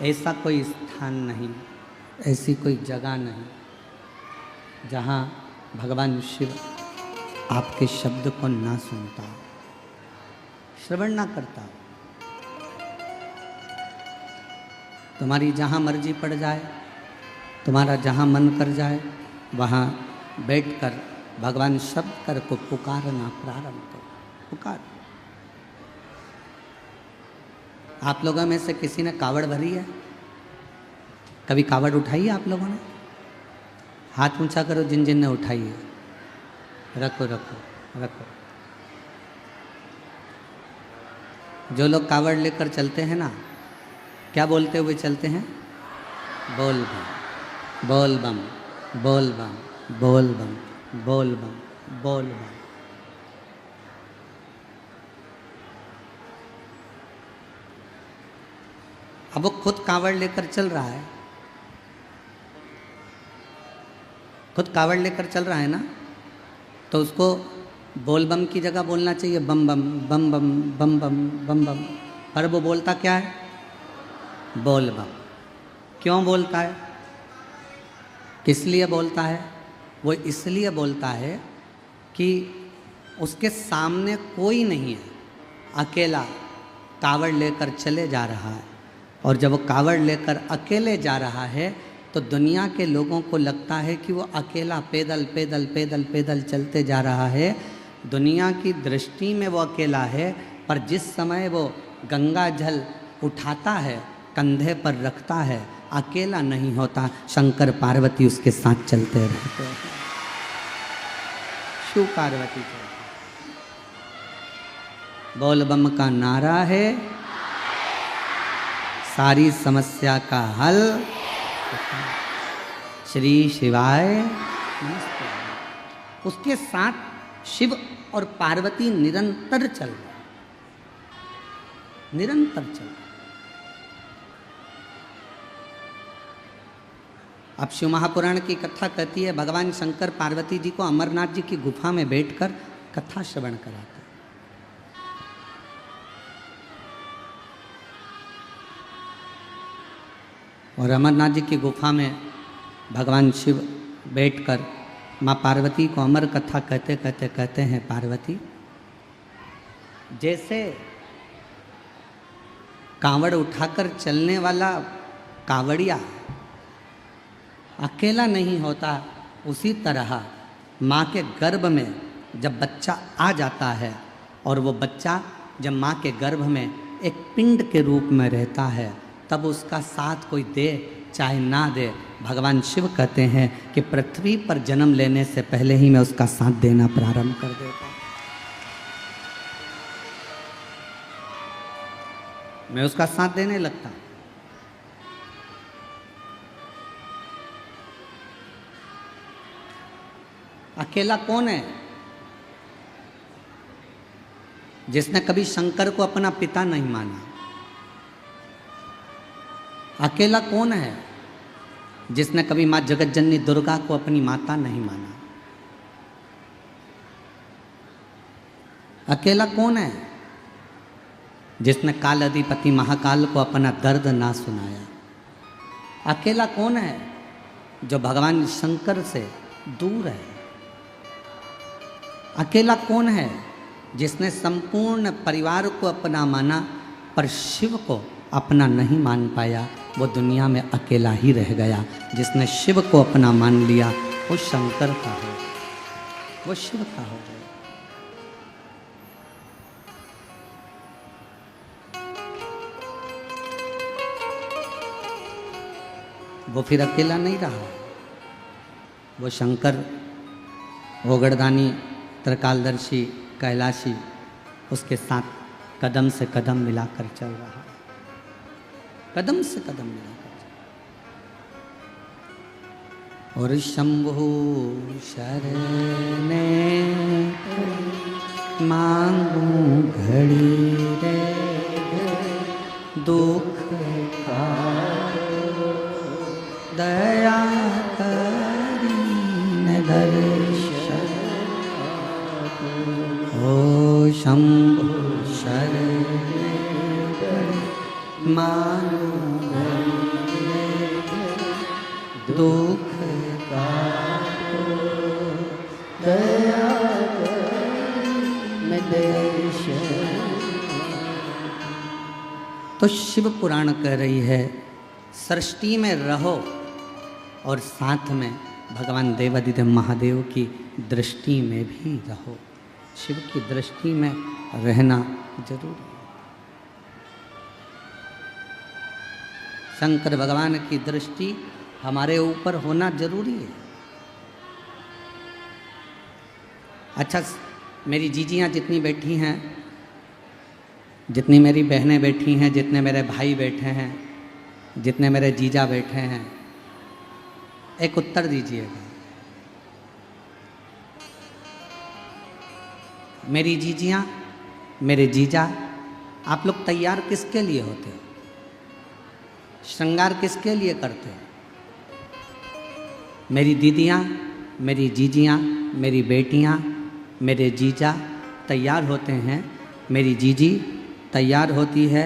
ऐसा कोई स्थान नहीं, ऐसी कोई जगह नहीं जहाँ भगवान शिव आपके शब्द को ना सुनता, श्रवण ना करता। तुम्हारी जहाँ मर्जी पड़ जाए, तुम्हारा जहाँ मन कर जाए, वहाँ बैठकर भगवान शब्द कर को पुकारना प्रारंभ करो। पुकार। आप लोगों में से किसी ने कावड़ भरी है? कभी कावड़ उठाई है आप लोगों ने? हाथ ऊंचा करो जिन जिन ने उठाई है। रखो रखो रखो। जो लोग कावड़ लेकर चलते हैं ना, क्या बोलते हुए चलते हैं? बोल बम बोल बम बोल बम बोल बम बोल बम बोल बम। अब वो खुद कावड़ लेकर चल रहा है, खुद कावड़ लेकर चल रहा है ना, तो उसको बोल बम की जगह बोलना चाहिए बम बम बम बम बम बम बम बम। पर वो बोलता क्या है? बोल बम। क्यों बोलता है? किस लिए बोलता है? वो इसलिए बोलता है कि उसके सामने कोई नहीं है, अकेला कावड़ लेकर चले जा रहा है। और जब वो कावड़ लेकर अकेले जा रहा है तो दुनिया के लोगों को लगता है कि वो अकेला पैदल पैदल पैदल पैदल चलते जा रहा है। दुनिया की दृष्टि में वो अकेला है, पर जिस समय वो गंगा जल उठाता है, कंधे पर रखता है, अकेला नहीं होता, शंकर पार्वती उसके साथ चलते रहते हैं। शिव पार्वती चलते। बोल बम का नारा है सारी समस्या का हल। श्री शिवाय नमस्ते। उसके साथ शिव और पार्वती निरंतर चल रहे, निरंतर चल रहे। अब शिव महापुराण की कथा कहती है भगवान शंकर पार्वती जी को अमरनाथ जी की गुफा में बैठकर कथा श्रवण कराते। और अमरनाथ जी की गुफा में भगवान शिव बैठकर माँ पार्वती को अमर कथा कहते कहते कहते हैं, पार्वती जैसे कांवड़ उठाकर चलने वाला कांवड़िया अकेला नहीं होता, उसी तरह माँ के गर्भ में जब बच्चा आ जाता है और वो बच्चा जब माँ के गर्भ में एक पिंड के रूप में रहता है, तब उसका साथ कोई दे चाहे ना दे, भगवान शिव कहते हैं कि पृथ्वी पर जन्म लेने से पहले ही मैं उसका साथ देना प्रारंभ कर देता हूँ। मैं उसका साथ देने लगता हूँ। अकेला कौन है? जिसने कभी शंकर को अपना पिता नहीं माना। अकेला कौन है? जिसने कभी माँ जगत जननी दुर्गा को अपनी माता नहीं माना। अकेला कौन है? जिसने काल अधिपति महाकाल को अपना दर्द ना सुनाया। अकेला कौन है? जो भगवान शंकर से दूर है। अकेला कौन है? जिसने संपूर्ण परिवार को अपना माना पर शिव को अपना नहीं मान पाया, वो दुनिया में अकेला ही रह गया। जिसने शिव को अपना मान लिया वो शंकर का हो, वो शिव का हो गया। वो फिर अकेला नहीं रहा। वो शंकर, ओगड़दानी, त्रिकालदर्शी, कैलाशी उसके साथ कदम से कदम मिलाकर चल रहा है, कदम से कदम मिलाकर चल। और शंभु शरणे मांगू घड़ी रे दुख का दया करी दर्शन। ओ शंभु शरणे मांगू दुख काटो दया में दर्शन। तो शिव पुराण कह रही है सृष्टि में रहो और साथ में भगवान देवादिदेव महादेव की दृष्टि में भी रहो। शिव की दृष्टि में रहना जरूरी है। शंकर भगवान की दृष्टि हमारे ऊपर होना जरूरी है। अच्छा, मेरी जीजियाँ जितनी बैठी हैं, जितनी मेरी बहनें बैठी हैं, जितने मेरे भाई बैठे हैं, जितने मेरे जीजा बैठे हैं, एक उत्तर दीजिएगा। मेरी जीजियाँ, मेरे जीजा, आप लोग तैयार किसके लिए होते हो? श्रृंगार किसके लिए करते हो? मेरी दीदियाँ, मेरी जीजियाँ, मेरी बेटियाँ, मेरे जीजा तैयार होते हैं। मेरी जीजी तैयार होती है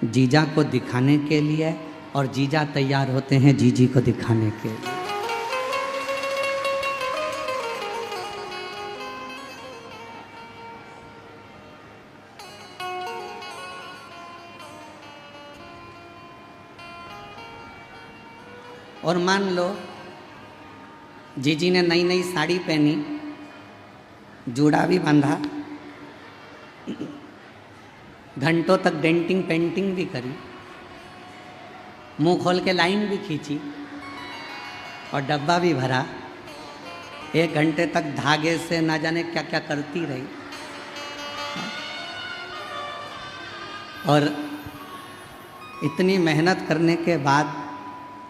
जीजा को दिखाने के लिए और जीजा तैयार होते हैं जीजी को दिखाने के लिए। और मान लो जीजी ने नई नई साड़ी पहनी, जूड़ा भी बांधा, घंटों तक डेंटिंग पेंटिंग भी करी, मुंह खोल के लाइन भी खींची और डब्बा भी भरा, 1 घंटे तक धागे से ना जाने क्या क्या करती रही और इतनी मेहनत करने के बाद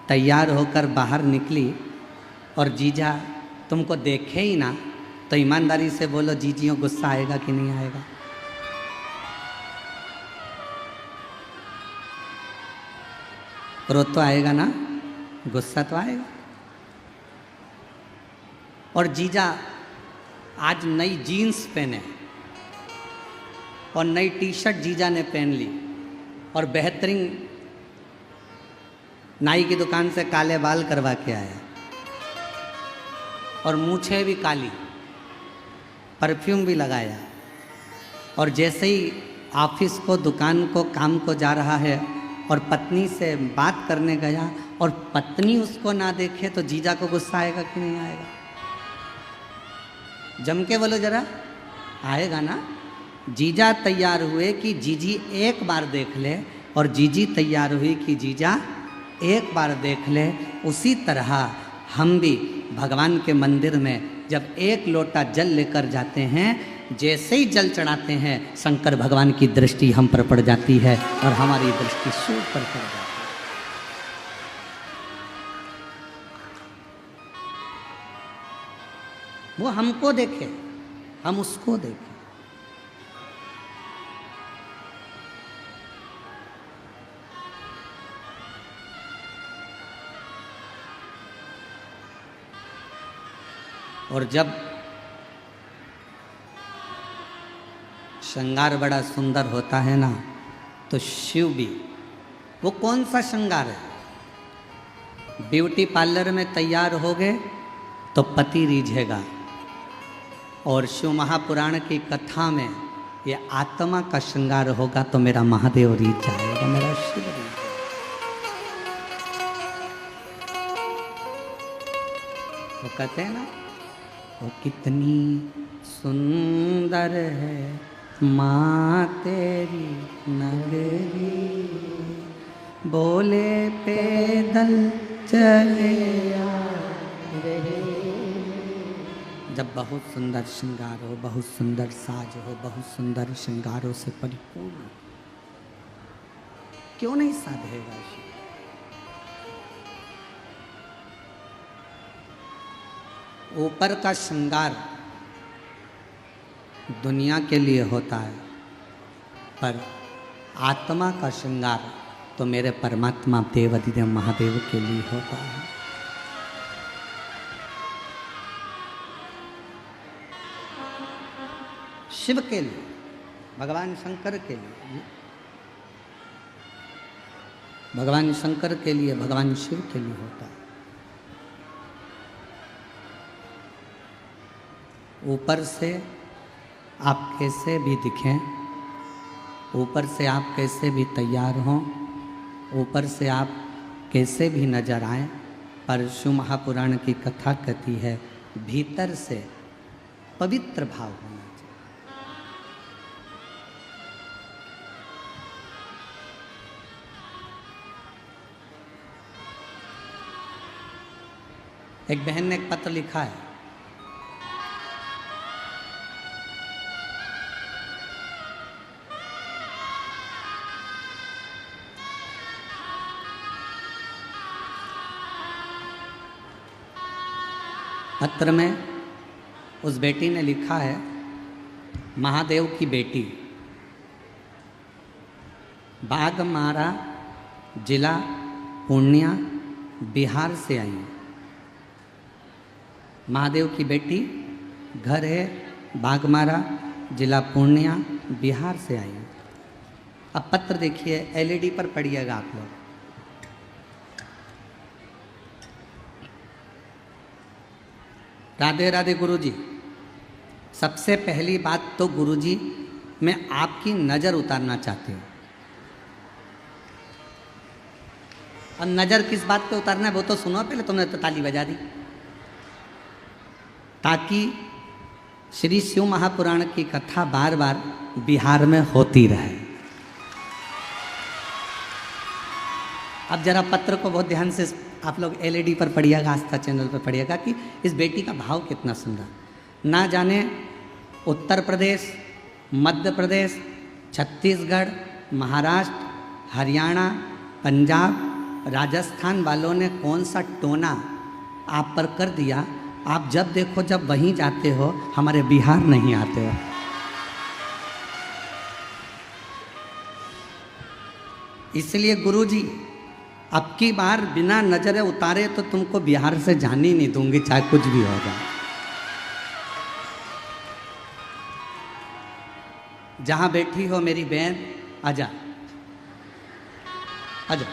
तैयार होकर बाहर निकली और जीजा तुमको देखे ही ना, तो ईमानदारी से बोलो जीजियों गुस्सा आएगा कि नहीं आएगा? क्रोध तो आएगा ना, गुस्सा तो आएगा। और जीजा आज नई जीन्स पहने और नई टी शर्ट जीजा ने पहन ली और बेहतरीन नाई की दुकान से काले बाल करवा के आया और मूछें भी काली, परफ्यूम भी लगाया और जैसे ही ऑफिस को, दुकान को, काम को जा रहा है और पत्नी से बात करने गया और पत्नी उसको ना देखे तो जीजा को गुस्सा आएगा कि नहीं आएगा? जम के बोलो जरा, आएगा ना? जीजा तैयार हुए कि जीजी एक बार देख ले और जीजी तैयार हुई कि जीजा एक बार देख ले। उसी तरह हम भी भगवान के मंदिर में जब एक लोटा जल लेकर जाते हैं, जैसे ही जल चढ़ाते हैं शंकर भगवान की दृष्टि हम पर पड़ जाती है और हमारी दृष्टि शिव पर पड़ जाती है। वो हमको देखे, हम उसको देखें। और जब श्रृंगार बड़ा सुंदर होता है ना, तो शिव भी, वो कौन सा श्रृंगार है? ब्यूटी पार्लर में तैयार हो गए तो पति रीझेगा, और शिव महापुराण की कथा में ये आत्मा का श्रृंगार होगा तो मेरा महादेव रीझ जाएगा, मेरा शिव रीझ। वो कहते हैं ना, वो कितनी सुंदर है माँ तेरी नगरी, बोले पैदल चले आ रहे। जब बहुत सुंदर श्रृंगार हो, बहुत सुंदर साज हो, बहुत सुंदर श्रृंगारों से परिपूर्ण, क्यों नहीं साधेगा शिव? ऊपर का श्रृंगार दुनिया के लिए होता है, पर आत्मा का श्रृंगार तो मेरे परमात्मा देवादिदेव महादेव के लिए होता है। शिव के लिए, भगवान शंकर के लिए, भगवान शंकर के लिए, भगवान शिव के लिए होता है। ऊपर से आप कैसे भी दिखें, ऊपर से आप कैसे भी तैयार हों, ऊपर से आप कैसे भी नजर आएं, पर शिव महापुराण की कथा कहती है भीतर से पवित्र भाव होना चाहिए। एक बहन ने एक पत्र लिखा है, पत्र में उस बेटी ने लिखा है, महादेव की बेटी, बाघमारा जिला पूर्णिया बिहार से आई है। महादेव की बेटी, घर है बाघमारा जिला पूर्णिया बिहार से आई है। अब पत्र देखिए, एलईडी पर पढ़िएगा आप लोग। राधे राधे गुरुजी। सबसे पहली बात तो गुरुजी, मैं आपकी नज़र उतारना चाहती हूँ। और नज़र किस बात पे उतारना है वो तो सुनो पहले, तुमने तो ताली बजा दी। ताकि श्री शिव महापुराण की कथा बार बार बिहार में होती रहे। अब जरा पत्र को बहुत ध्यान से आप लोग एलईडी पर पढ़िएगा, आस्था चैनल पर पढ़िएगा कि इस बेटी का भाव कितना सुंदर। ना जाने उत्तर प्रदेश, मध्य प्रदेश, छत्तीसगढ़, महाराष्ट्र, हरियाणा, पंजाब, राजस्थान वालों ने कौन सा टोना आप पर कर दिया। आप जब देखो जब वहीं जाते हो, हमारे बिहार नहीं आते हो। इसलिए गुरुजी, अब की बार बिना नजरे उतारे तो तुमको बिहार से जाने ही नहीं दूंगी, चाहे कुछ भी हो जाए। जहां बैठी हो मेरी बहन, आजा आजा।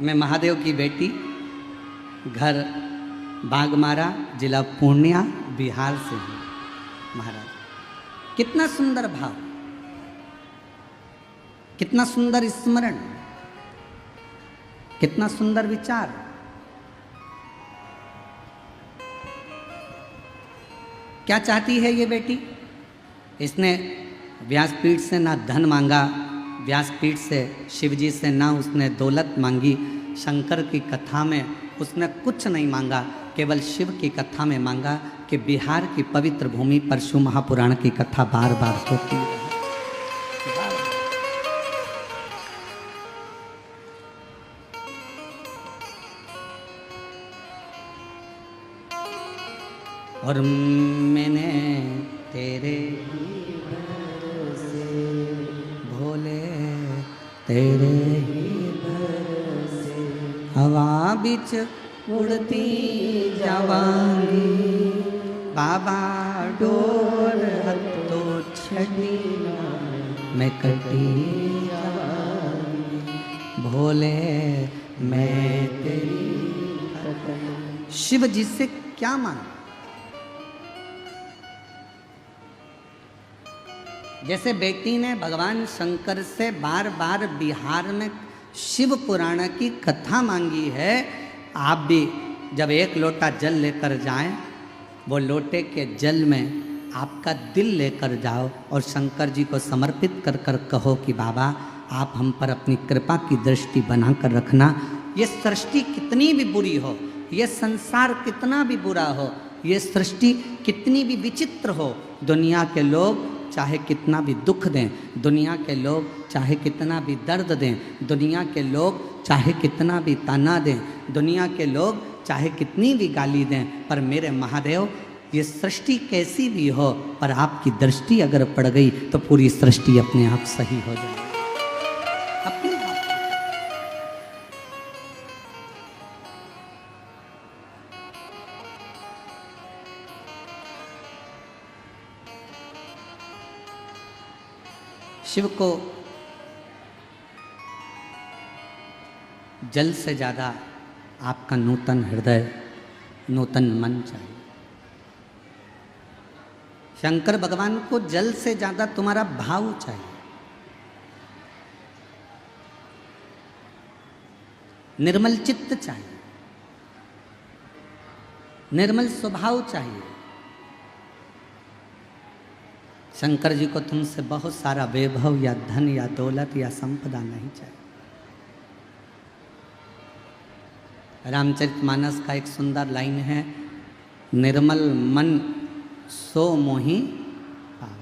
मैं महादेव की बेटी, घर बाघमारा जिला पूर्णिया बिहार से हूँ। महाराज, कितना सुंदर भाव, कितना सुंदर स्मरण, कितना सुंदर विचार। क्या चाहती है ये बेटी? इसने व्यासपीठ से ना धन मांगा, व्यासपीठ से शिवजी से ना उसने दौलत मांगी, शंकर की कथा में उसने कुछ नहीं मांगा, केवल शिव की कथा में मांगा कि बिहार की पवित्र भूमि पर शिव महापुराण की कथा बार बार होती है। और मैंने तेरे ही भरोसे भोले, तेरे ही भरोसे हवा बिच उड़ती जावांगी, बाबा डोर हत्तो छड़ी मैं कटी जावांगी, भोले मैं तेरी। शिव जी से क्या मांगा? जैसे बेटी ने भगवान शंकर से बार बार बिहार में शिव पुराण की कथा मांगी है, आप भी जब एक लोटा जल लेकर जाएं, वो लोटे के जल में आपका दिल लेकर जाओ और शंकर जी को समर्पित कर कर कहो कि बाबा आप हम पर अपनी कृपा की दृष्टि बनाकर रखना। ये सृष्टि कितनी भी बुरी हो, ये संसार कितना भी बुरा हो, ये सृष्टि कितनी भी विचित्र हो, दुनिया के लोग चाहे कितना भी दुख दें, दुनिया के लोग चाहे कितना भी दर्द दें, दुनिया के लोग चाहे कितना भी ताना दें, दुनिया के लोग चाहे कितनी भी गाली दें, पर मेरे महादेव ये सृष्टि कैसी भी हो, पर आपकी दृष्टि अगर पड़ गई तो पूरी सृष्टि अपने आप सही हो जाए। अपने आप शिव को जल से ज़्यादा आपका नूतन हृदय, नूतन मन चाहिए। शंकर भगवान को जल से ज्यादा तुम्हारा भाव चाहिए, निर्मल चित्त चाहिए, निर्मल स्वभाव चाहिए। शंकर जी को तुमसे बहुत सारा वैभव या धन या दौलत या संपदा नहीं चाहिए। रामचरितमानस का एक सुंदर लाइन है, निर्मल मन सो मोहि पावा।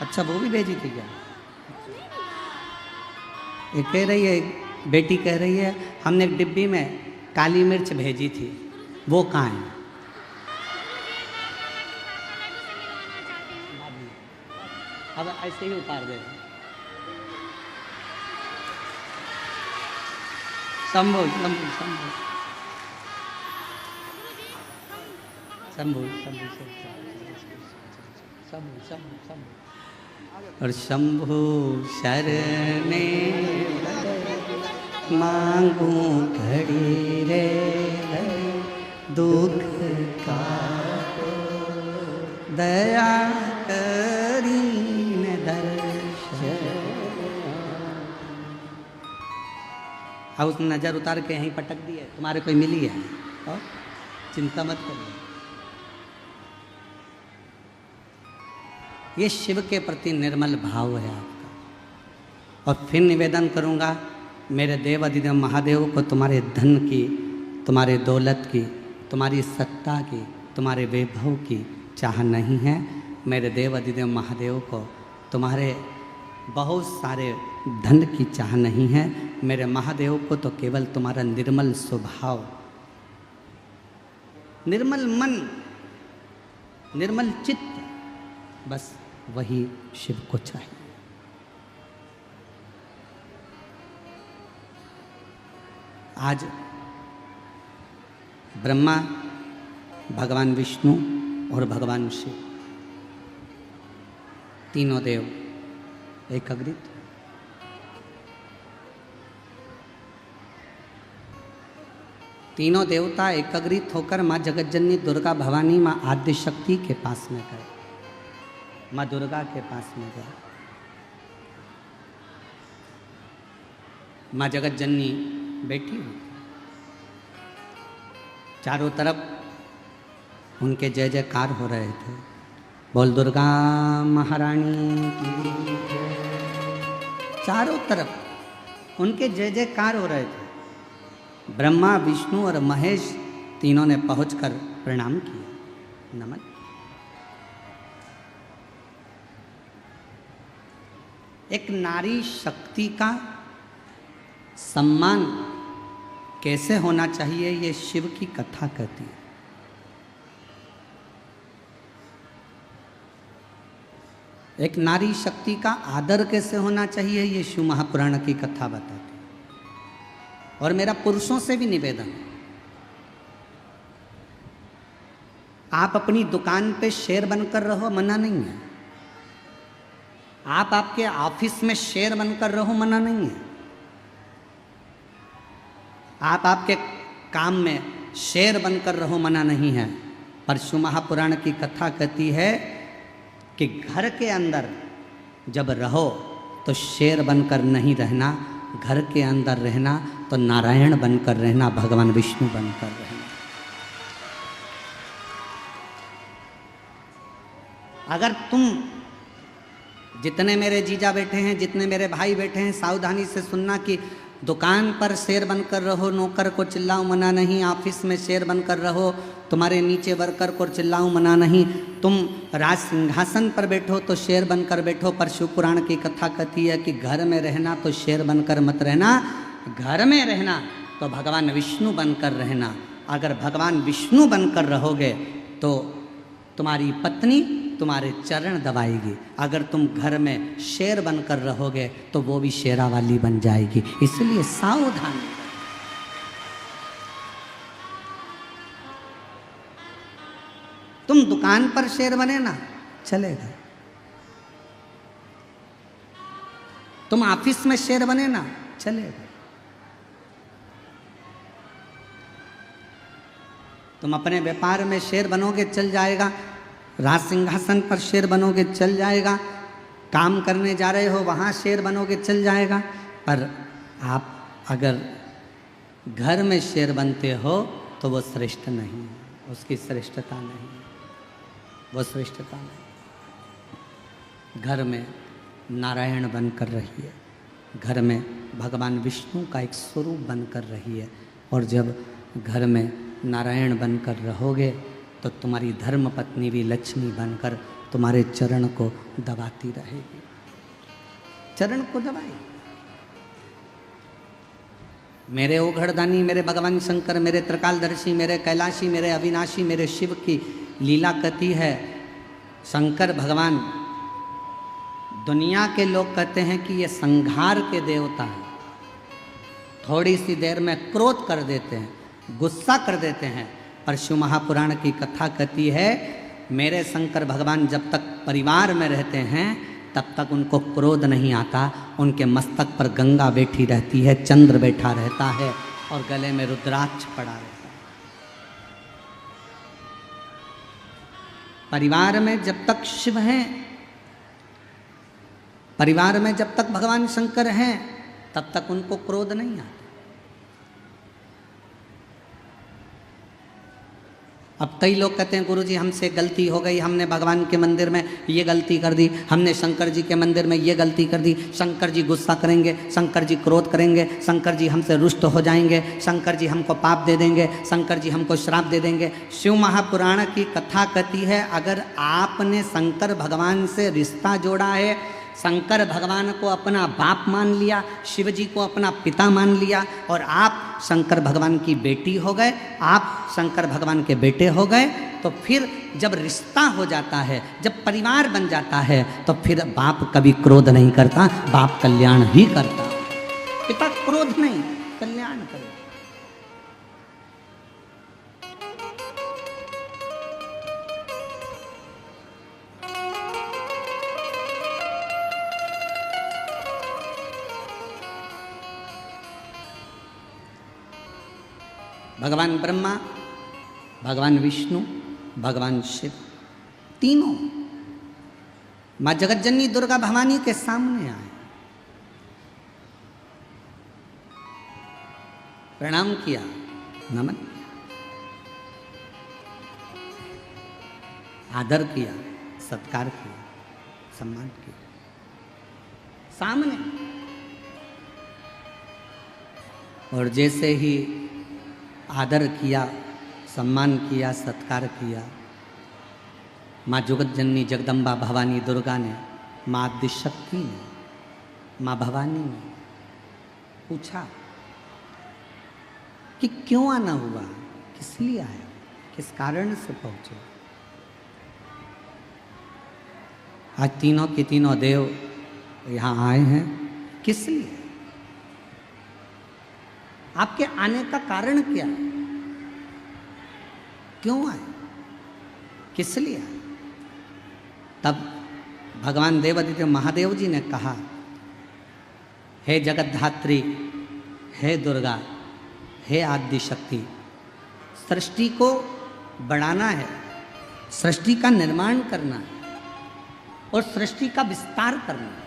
अच्छा वो भी भेजी थी क्या? ये कह रही है, बेटी कह रही है हमने एक डिब्बी में काली मिर्च भेजी थी, वो कहाँ है? अब ऐसे ही उतार दे। शंभू शंभू शंभू शंभू शंभू शंभू शंभू शंभू और शंभु शरणे मांगू घड़ी रे दुख का दया करीन दर्शन। अब उसने नजर उतार के यहीं पटक दी है, तुम्हारे कोई मिली है और चिंता मत करिए। ये शिव के प्रति निर्मल भाव है आपका। और फिर निवेदन करूंगा, मेरे देव अधिदेव महादेव को तुम्हारे धन की, तुम्हारे दौलत की, तुम्हारी सत्ता की, तुम्हारे वैभव की चाह नहीं है। मेरे देव अधिदेव महादेव को तुम्हारे बहुत सारे धन की चाह नहीं है। मेरे महादेव को तो केवल तुम्हारा निर्मल स्वभाव, निर्मल मन, निर्मल चित्त, बस वही शिव को चाहिए। आज ब्रह्मा, भगवान विष्णु और भगवान शिव तीनों देव एकाग्रित, तीनों देवता एकाग्रित होकर माँ जगतजननी दुर्गा भवानी माँ आद्य शक्ति के पास में गए, माँ दुर्गा के पास में गए। माँ जगतजननी बैठी हुई, चारों तरफ उनके जय जयकार हो रहे थे। बोल दुर्गा महारानी की जय। चारों तरफ उनके जय जयकार हो रहे थे। ब्रह्मा, विष्णु और महेश तीनों ने पहुंचकर प्रणाम किया, नमन। एक नारी शक्ति का सम्मान कैसे होना चाहिए, ये शिव की कथा कहती है। एक नारी शक्ति का आदर कैसे होना चाहिए, ये शिव महापुराण की कथा बताती है। और मेरा पुरुषों से भी निवेदन है, आप अपनी दुकान पे शेर बनकर रहो, मना नहीं है। आप आपके ऑफिस में शेर बनकर रहो, मना नहीं है। आप आपके काम में शेर बनकर रहो, मना नहीं है। पर शिव महापुराण की कथा कहती है कि घर के अंदर जब रहो तो शेर बनकर नहीं रहना, घर के अंदर रहना तो नारायण बनकर रहना, भगवान विष्णु बनकर रहना। अगर तुम, जितने मेरे जीजा बैठे हैं, जितने मेरे भाई बैठे हैं, सावधानी से सुनना कि दुकान पर शेर बनकर रहो, नौकर को चिल्लाओ, मना नहीं। ऑफिस में शेर बनकर रहो, तुम्हारे नीचे वर्कर को चिल्लाओ, मना नहीं। तुम राज सिंहासन पर बैठो तो शेर बनकर बैठो। पर शिव पुराण की कथा कहती है कि घर में रहना तो शेर बनकर मत रहना, घर में रहना तो भगवान विष्णु बनकर रहना। अगर भगवान विष्णु बनकर रहोगे तो तुम्हारी पत्नी तुम्हारे चरण दबाएगी, अगर तुम घर में शेर बनकर रहोगे तो वो भी शेरा वाली बन जाएगी। इसलिए सावधान। तुम दुकान पर शेर बने ना, चलेगा। तुम ऑफिस में शेर बने ना, चलेगा। तुम अपने व्यापार में शेर बनोगे, चल जाएगा। राज सिंहासन पर शेर बनोगे, चल जाएगा। काम करने जा रहे हो वहाँ शेर बनोगे, चल जाएगा। पर आप अगर घर में शेर बनते हो तो वो श्रेष्ठ नहीं है, उसकी श्रेष्ठता नहीं है, वो श्रेष्ठता नहीं। घर में नारायण बनकर रहिए, घर में भगवान विष्णु का एक स्वरूप बनकर रहिए। और जब घर में नारायण बनकर रहोगे तो तुम्हारी धर्म पत्नी भी लक्ष्मी बनकर तुम्हारे चरण को दबाती रहेगी, चरण को दबाएगी। मेरे ओघड़दानी, मेरे भगवान शंकर, मेरे त्रिकालदर्शी, मेरे कैलाशी, मेरे अविनाशी, मेरे शिव की लीला कथी है। शंकर भगवान, दुनिया के लोग कहते हैं कि ये संहार के देवता हैं, थोड़ी सी देर में क्रोध कर देते हैं, गुस्सा कर देते हैं। पर शिव महापुराण की कथा कहती है मेरे शंकर भगवान जब तक परिवार में रहते हैं तब तक उनको क्रोध नहीं आता। उनके मस्तक पर गंगा बैठी रहती है, चंद्र बैठा रहता है और गले में रुद्राक्ष पड़ा रहता है। परिवार में जब तक शिव हैं, परिवार में जब तक भगवान शंकर हैं तब तक उनको क्रोध नहीं आता। अब कई लोग कहते हैं गुरुजी हमसे गलती हो गई, हमने भगवान के मंदिर में ये गलती कर दी, हमने शंकर जी के मंदिर में ये गलती कर दी, शंकर जी गुस्सा करेंगे, शंकर जी क्रोध करेंगे, शंकर जी हमसे रुष्ट हो जाएंगे, शंकर जी हमको पाप दे देंगे, शंकर जी हमको श्राप दे देंगे। शिव महापुराण की कथा कहती है अगर आपने शंकर भगवान से रिश्ता जोड़ा है, शंकर भगवान को अपना बाप मान लिया, शिव जी को अपना पिता मान लिया और आप शंकर भगवान की बेटी हो गए, आप शंकर भगवान के बेटे हो गए, तो फिर जब रिश्ता हो जाता है, जब परिवार बन जाता है तो फिर बाप कभी क्रोध नहीं करता, बाप कल्याण ही करता। पिता क्रोध नहीं, कल्याण करे। भगवान ब्रह्मा, भगवान विष्णु, भगवान शिव तीनों माँ जगतजननी दुर्गा भवानी के सामने आए, प्रणाम किया, नमन किया, आदर किया, सत्कार किया, सम्मान किया सामने। और जैसे ही आदर किया, सम्मान किया, सत्कार किया, माँ जगतजननी जगदम्बा भवानी दुर्गा ने, माँ आदिशक्ति ने, माँ भवानी ने पूछा कि क्यों आना हुआ, किस लिए आया, किस कारण से पहुँचे। आज तीनों के तीनों देव यहाँ आए हैं, किस लिए, आपके आने का कारण क्या है, क्यों आए, किस लिए आए। तब भगवान देवादिदेव महादेव जी ने कहा हे जगतधात्री, हे दुर्गा, हे आदि शक्ति, सृष्टि को बढ़ाना है, सृष्टि का निर्माण करना है और सृष्टि का विस्तार करना है।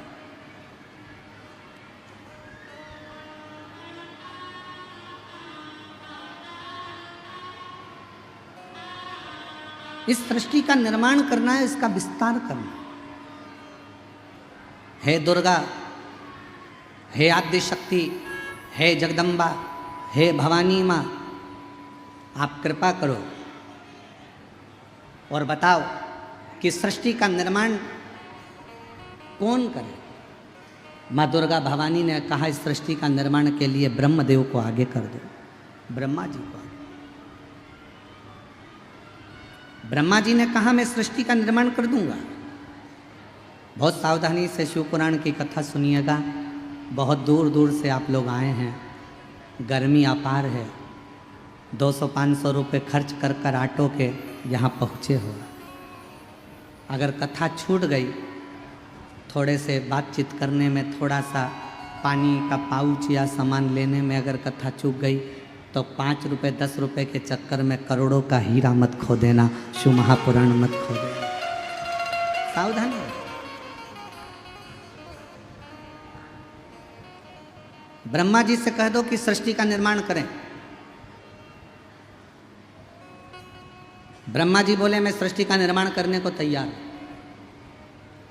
इस सृष्टि का निर्माण करना है, इसका विस्तार करना है। हे दुर्गा, हे आद्य शक्ति, हे जगदम्बा, हे भवानी माँ, आप कृपा करो और बताओ कि सृष्टि का निर्माण कौन करे। माँ दुर्गा भवानी ने कहा इस सृष्टि का निर्माण के लिए ब्रह्मदेव को आगे कर दो, ब्रह्मा जी को आगे। ब्रह्मा जी ने कहा मैं सृष्टि का निर्माण कर दूंगा। बहुत सावधानी से शिव पुराण की कथा सुनिएगा। बहुत दूर दूर से आप लोग आए हैं, गर्मी अपार है, 200-500 रुपये खर्च कर कर ऑटो के यहाँ पहुँचे हो। अगर कथा छूट गई, थोड़े से बातचीत करने में, थोड़ा सा पानी का पाउच या सामान लेने में अगर कथा चूक गई, तो 5 रुपये 10 रुपये के चक्कर में करोड़ों का हीरा मत खो देना, शिव महापुराण मत खो देना। सावधानी। ब्रह्मा जी से कह दो कि सृष्टि का निर्माण करें। ब्रह्मा जी बोले मैं सृष्टि का निर्माण करने को तैयार हूं,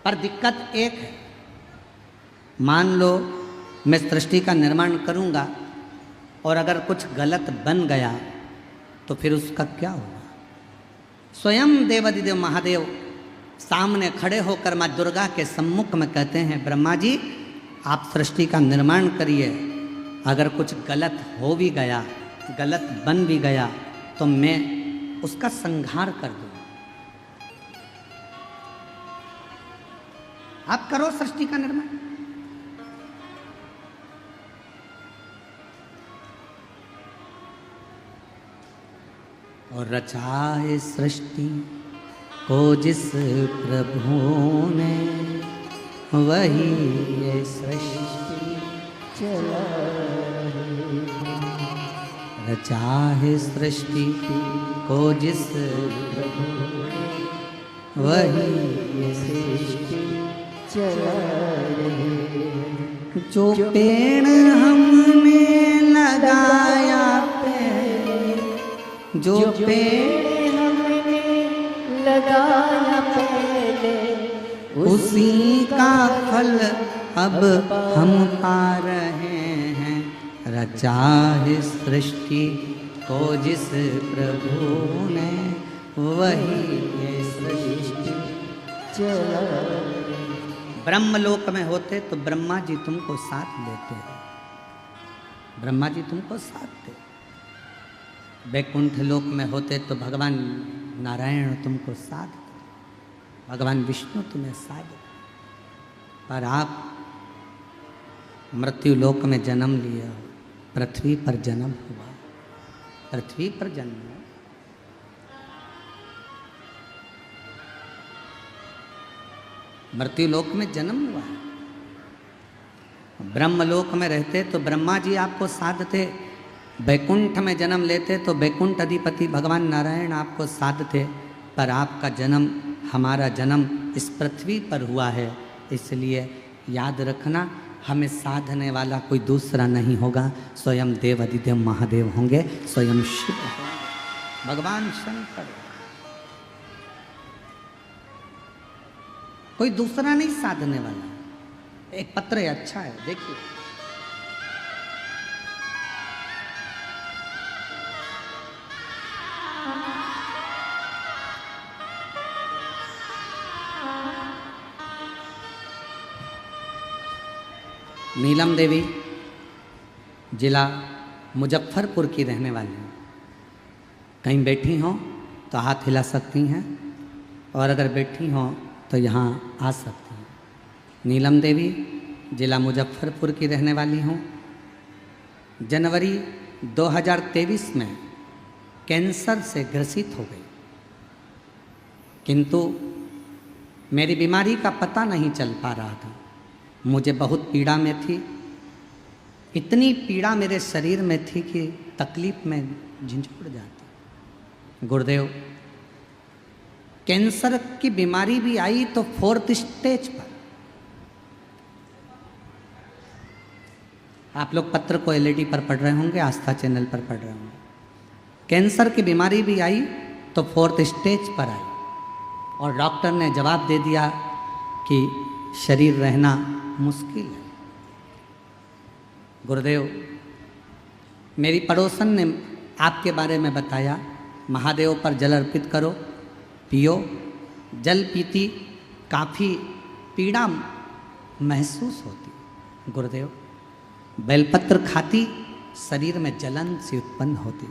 पर दिक्कत एक है। मान लो मैं सृष्टि का निर्माण करूंगा और अगर कुछ गलत बन गया तो फिर उसका क्या होगा? स्वयं देवादिदेव महादेव सामने खड़े होकर माँ दुर्गा के सम्मुख में कहते हैं, ब्रह्मा जी आप सृष्टि का निर्माण करिए, अगर कुछ गलत हो भी गया, गलत बन भी गया, तो मैं उसका संहार कर दूं। आप करो सृष्टि का निर्माण। और रचा है सृष्टि को जिस प्रभु ने, वही ये सृष्टि चला रही। रचा है सृष्टि को जिस प्रभु ने, वही ये सृष्टि चला रही। जो पेड़ हमने लगाया, जो पेड़ हमने लगाया पहले, उसी का फल अब हम पा रहे हैं। रचा है सृष्टि को जिस प्रभु ने, वही ये सृष्टि चला। ब्रह्मलोक में होते तो ब्रह्मा जी तुमको साथ लेते हैं, ब्रह्मा जी तुमको साथ देते। वैकुंठ लोक में होते तो भगवान नारायण तुमको साथ दे, भगवान विष्णु तुम्हें साथ दे। पर आप मृत्यु लोक में जन्म लिया, पृथ्वी पर जन्म हुआ, पृथ्वी पर जन्म हुआ। मृत्यु लोक में जन्म हुआ। ब्रह्मलोक में रहते तो ब्रह्मा जी आपको साधते, वैकुंठ में जन्म लेते तो वैकुंठ अधिपति भगवान नारायण आपको साधते। पर आपका जन्म, हमारा जन्म इस पृथ्वी पर हुआ है, इसलिए याद रखना हमें साधने वाला कोई दूसरा नहीं होगा, स्वयं देवादिदेव महादेव होंगे, स्वयं शिव होंगे, भगवान शंकर। कोई दूसरा नहीं साधने वाला। एक पत्र है, अच्छा है, देखिए। नीलम देवी जिला मुजफ्फरपुर की रहने वाली हैं। कहीं बैठी हों तो हाथ हिला सकती हैं, और अगर बैठी हों तो यहाँ आ सकती हैं। नीलम देवी जिला मुजफ्फरपुर की रहने वाली हूँ। जनवरी 2023 में कैंसर से ग्रसित हो गई, किंतु मेरी बीमारी का पता नहीं चल पा रहा था। मुझे बहुत पीड़ा में थी, इतनी पीड़ा मेरे शरीर में थी कि तकलीफ में झंझोड़ जाती। गुरुदेव, कैंसर की बीमारी भी आई तो 4th स्टेज पर। आप लोग पत्र को एलईडी पर पढ़ रहे होंगे, आस्था चैनल पर पढ़ रहे होंगे। कैंसर की बीमारी भी आई तो 4th स्टेज पर आई, और डॉक्टर ने जवाब दे दिया कि शरीर रहना मुश्किल है। गुरुदेव, मेरी पड़ोसन ने आपके बारे में बताया, महादेव पर जल अर्पित करो, पियो। जल पीती काफ़ी पीड़ा महसूस होती। गुरुदेव, बेलपत्र खाती, शरीर में जलन सी उत्पन्न होती।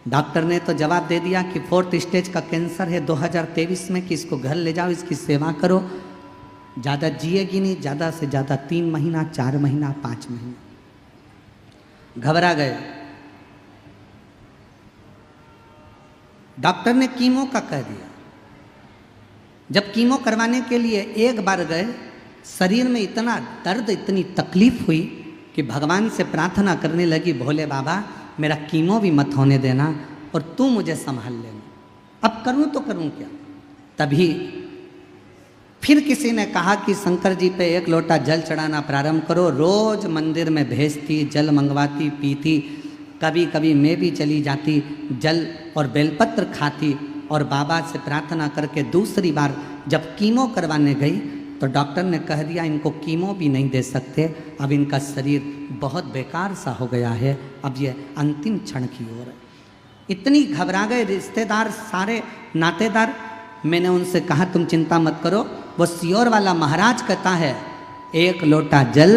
डॉक्टर ने तो जवाब दे दिया कि 4th स्टेज का कैंसर है 2023 में, कि इसको घर ले जाओ, इसकी सेवा करो, ज़्यादा जिएगी नहीं, ज़्यादा से ज़्यादा 3 महीना, 4 महीना, 5 महीना। घबरा गए। डॉक्टर ने कीमो का कह दिया। जब कीमो करवाने के लिए एक बार गए, शरीर में इतना दर्द, इतनी तकलीफ हुई कि भगवान से प्रार्थना करने लगी, भोले बाबा मेरा कीमो भी मत होने देना और तू मुझे संभाल लेना। अब करूं तो करूं क्या। तभी फिर किसी ने कहा कि शंकर जी पे 1 लोटा जल चढ़ाना प्रारंभ करो। रोज मंदिर में भेजती, जल मंगवाती, पीती, कभी कभी मैं भी चली जाती, जल और बेलपत्र खाती और बाबा से प्रार्थना करके दूसरी बार जब कीमो करवाने गई तो डॉक्टर ने कह दिया इनको कीमो भी नहीं दे सकते, अब इनका शरीर बहुत बेकार सा हो गया है, अब ये अंतिम क्षण की ओर है। इतनी घबरा गए रिश्तेदार, सारे नातेदार। मैंने उनसे कहा तुम चिंता मत करो, वो सियोर वाला महाराज कहता है 1 लोटा जल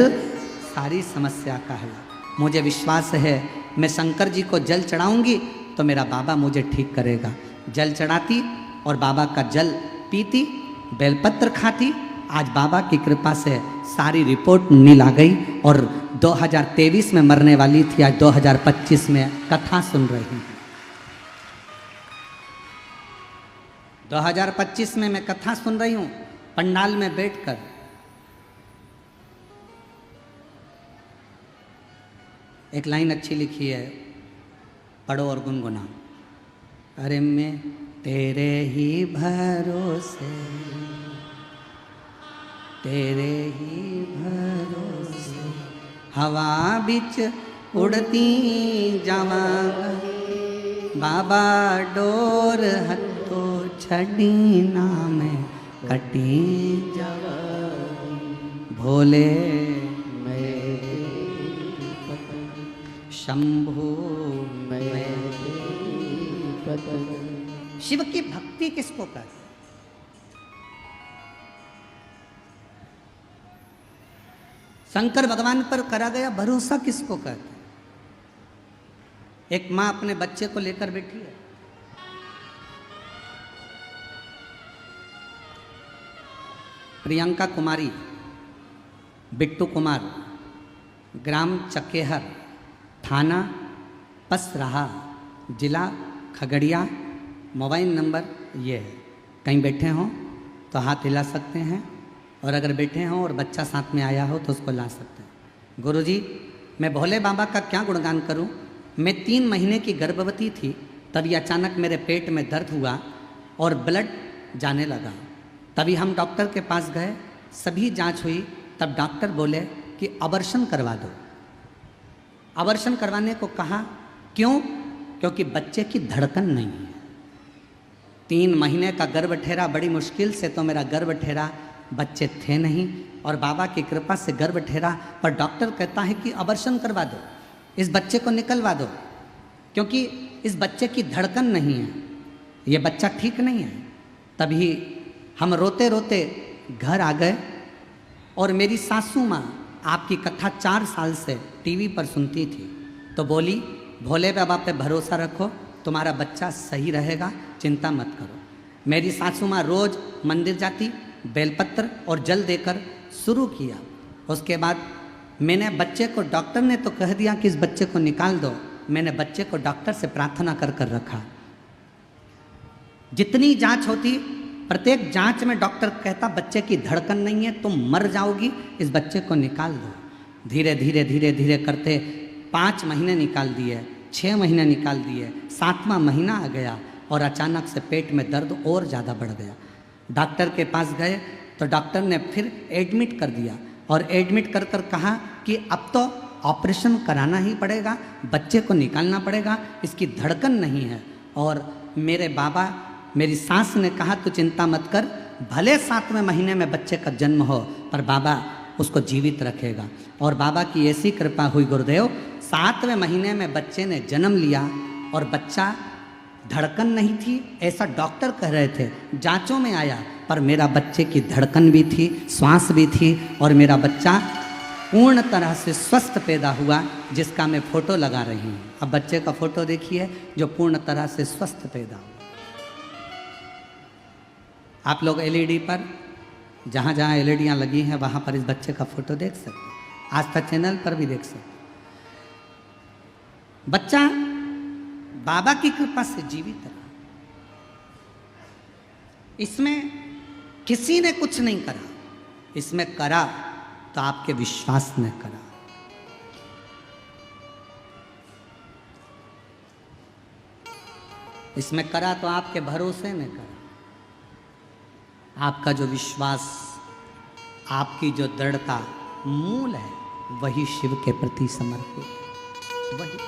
सारी समस्या का हल। मुझे विश्वास है मैं शंकर जी को जल चढ़ाऊंगी तो मेरा बाबा मुझे ठीक करेगा। जल चढ़ाती और बाबा का जल पीती, बेलपत्र खाती। आज बाबा की कृपा से सारी रिपोर्ट नील आ गई और 2023 में मरने वाली थी, आज 2025 में कथा सुन रही हूँ। 2025 में मैं कथा सुन रही हूँ पंडाल में बैठकर। एक लाइन अच्छी लिखी है, पढ़ो और गुनगुना। अरे मैं तेरे ही भरोसे, तेरे ही भरोसे हवा बिच उड़ती जावांगा, बाबा डोर हथो छड़ी नाम कटी जावा, भोले शंभु शिव की भक्ति किसको कहते? शंकर भगवान पर करा गया भरोसा किसको कहते? एक मां अपने बच्चे को लेकर बैठी है, प्रियंका कुमारी, बिट्टू कुमार, ग्राम चकेहर, थाना पसराहा, जिला खगड़िया, मोबाइल नंबर ये है। कहीं बैठे हों तो हाथ हिला सकते हैं, और अगर बैठे हों और बच्चा साथ में आया हो तो उसको ला सकते हैं। गुरुजी मैं भोले बाबा का क्या गुणगान करूं? मैं 3 महीने की गर्भवती थी, तभी अचानक मेरे पेट में दर्द हुआ और ब्लड जाने लगा। तभी हम डॉक्टर के पास गए, सभी जांच हुई, तब डॉक्टर बोले कि अबॉर्शन करवा दो। अबॉर्शन करवाने को कहा, क्यों? क्योंकि बच्चे की धड़कन नहीं है। 3 महीने का गर्भ ठहरा, बड़ी मुश्किल से तो मेरा गर्भ ठहरा, बच्चे थे नहीं, और बाबा की कृपा से गर्भ ठहरा। पर डॉक्टर कहता है कि अबॉर्शन करवा दो, इस बच्चे को निकलवा दो, क्योंकि इस बच्चे की धड़कन नहीं है, ये बच्चा ठीक नहीं है। तभी हम रोते रोते घर आ गए, और मेरी सासू माँ आपकी कथा 4 साल से टीवी पर सुनती थी, तो बोली भोले बाबा पे भरोसा रखो, तुम्हारा बच्चा सही रहेगा, चिंता मत करो। मेरी सासू माँ रोज मंदिर जाती, बेलपत्र और जल देकर शुरू किया। उसके बाद मैंने बच्चे को, डॉक्टर ने तो कह दिया कि इस बच्चे को निकाल दो, मैंने बच्चे को डॉक्टर से प्रार्थना कर कर रखा। जितनी जांच होती, प्रत्येक जांच में डॉक्टर कहता बच्चे की धड़कन नहीं है, तुम मर जाओगी, इस बच्चे को निकाल दो। धीरे धीरे धीरे धीरे करते 5 महीने निकाल दिए, 6 महीने निकाल दिए, 7वां महीना आ गया और अचानक से पेट में दर्द और ज़्यादा बढ़ गया। डॉक्टर के पास गए तो डॉक्टर ने फिर एडमिट कर दिया, और एडमिट कर कर कहा कि अब तो ऑपरेशन कराना ही पड़ेगा, बच्चे को निकालना पड़ेगा, इसकी धड़कन नहीं है। और मेरे बाबा, मेरी सास ने कहा तू चिंता मत कर, भले 7वें महीने में बच्चे का जन्म हो, पर बाबा उसको जीवित रखेगा। और बाबा की ऐसी कृपा हुई गुरुदेव, 7वें महीने में बच्चे ने जन्म लिया, और बच्चा धड़कन नहीं थी ऐसा डॉक्टर कह रहे थे, जांचों में आया, पर मेरा बच्चे की धड़कन भी थी, श्वास भी थी, और मेरा बच्चा पूर्ण तरह से स्वस्थ पैदा हुआ, जिसका मैं फोटो लगा रही हूँ। अब बच्चे का फोटो देखिए जो पूर्ण तरह से स्वस्थ पैदा हुआ। आप लोग एलईडी पर जहाँ जहाँ एलईडियाँ लगी हैं वहाँ पर इस बच्चे का फोटो देख सकते हैं। आस्था चैनल पर भी देख सकते हैं। बच्चा बाबा की कृपा से जीवित रहा। इसमें किसी ने कुछ नहीं करा, इसमें करा तो आपके विश्वास ने करा। इसमें करा तो आपके भरोसे ने करा। आपका जो विश्वास, आपकी जो दृढ़ता मूल है, वही शिव के प्रति समर्पित है। वही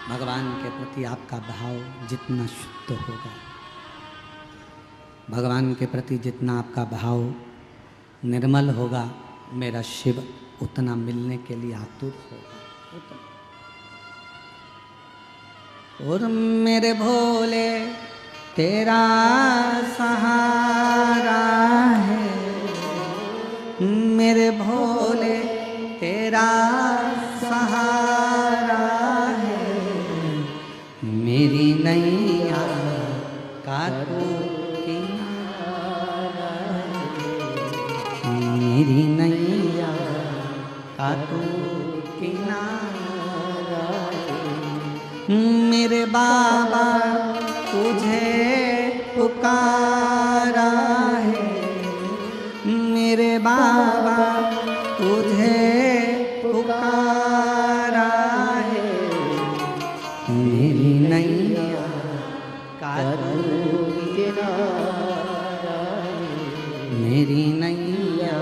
भगवान के प्रति आपका भाव जितना शुद्ध होगा, भगवान के प्रति जितना आपका भाव निर्मल होगा, मेरा शिव उतना मिलने के लिए आतुर होगा उतना। और मेरे भोले तेरा सहारा है, मेरे भोले तेरा सहारा है, मेरी नैया का तू किनारा है, मेरी नैया का तू किनारा है। मेरे बाबा तुझे पुकारा है, मेरे बाबा तुझे पुकारा है, मेरी नैया का तू किनारा है, मेरी नैया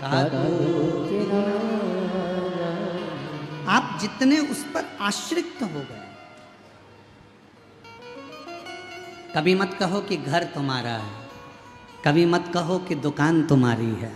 का तू किनारा। आप जितने उस पर आश्रित हो गए, कभी मत कहो कि घर तुम्हारा है, कभी मत कहो कि दुकान तुम्हारी है,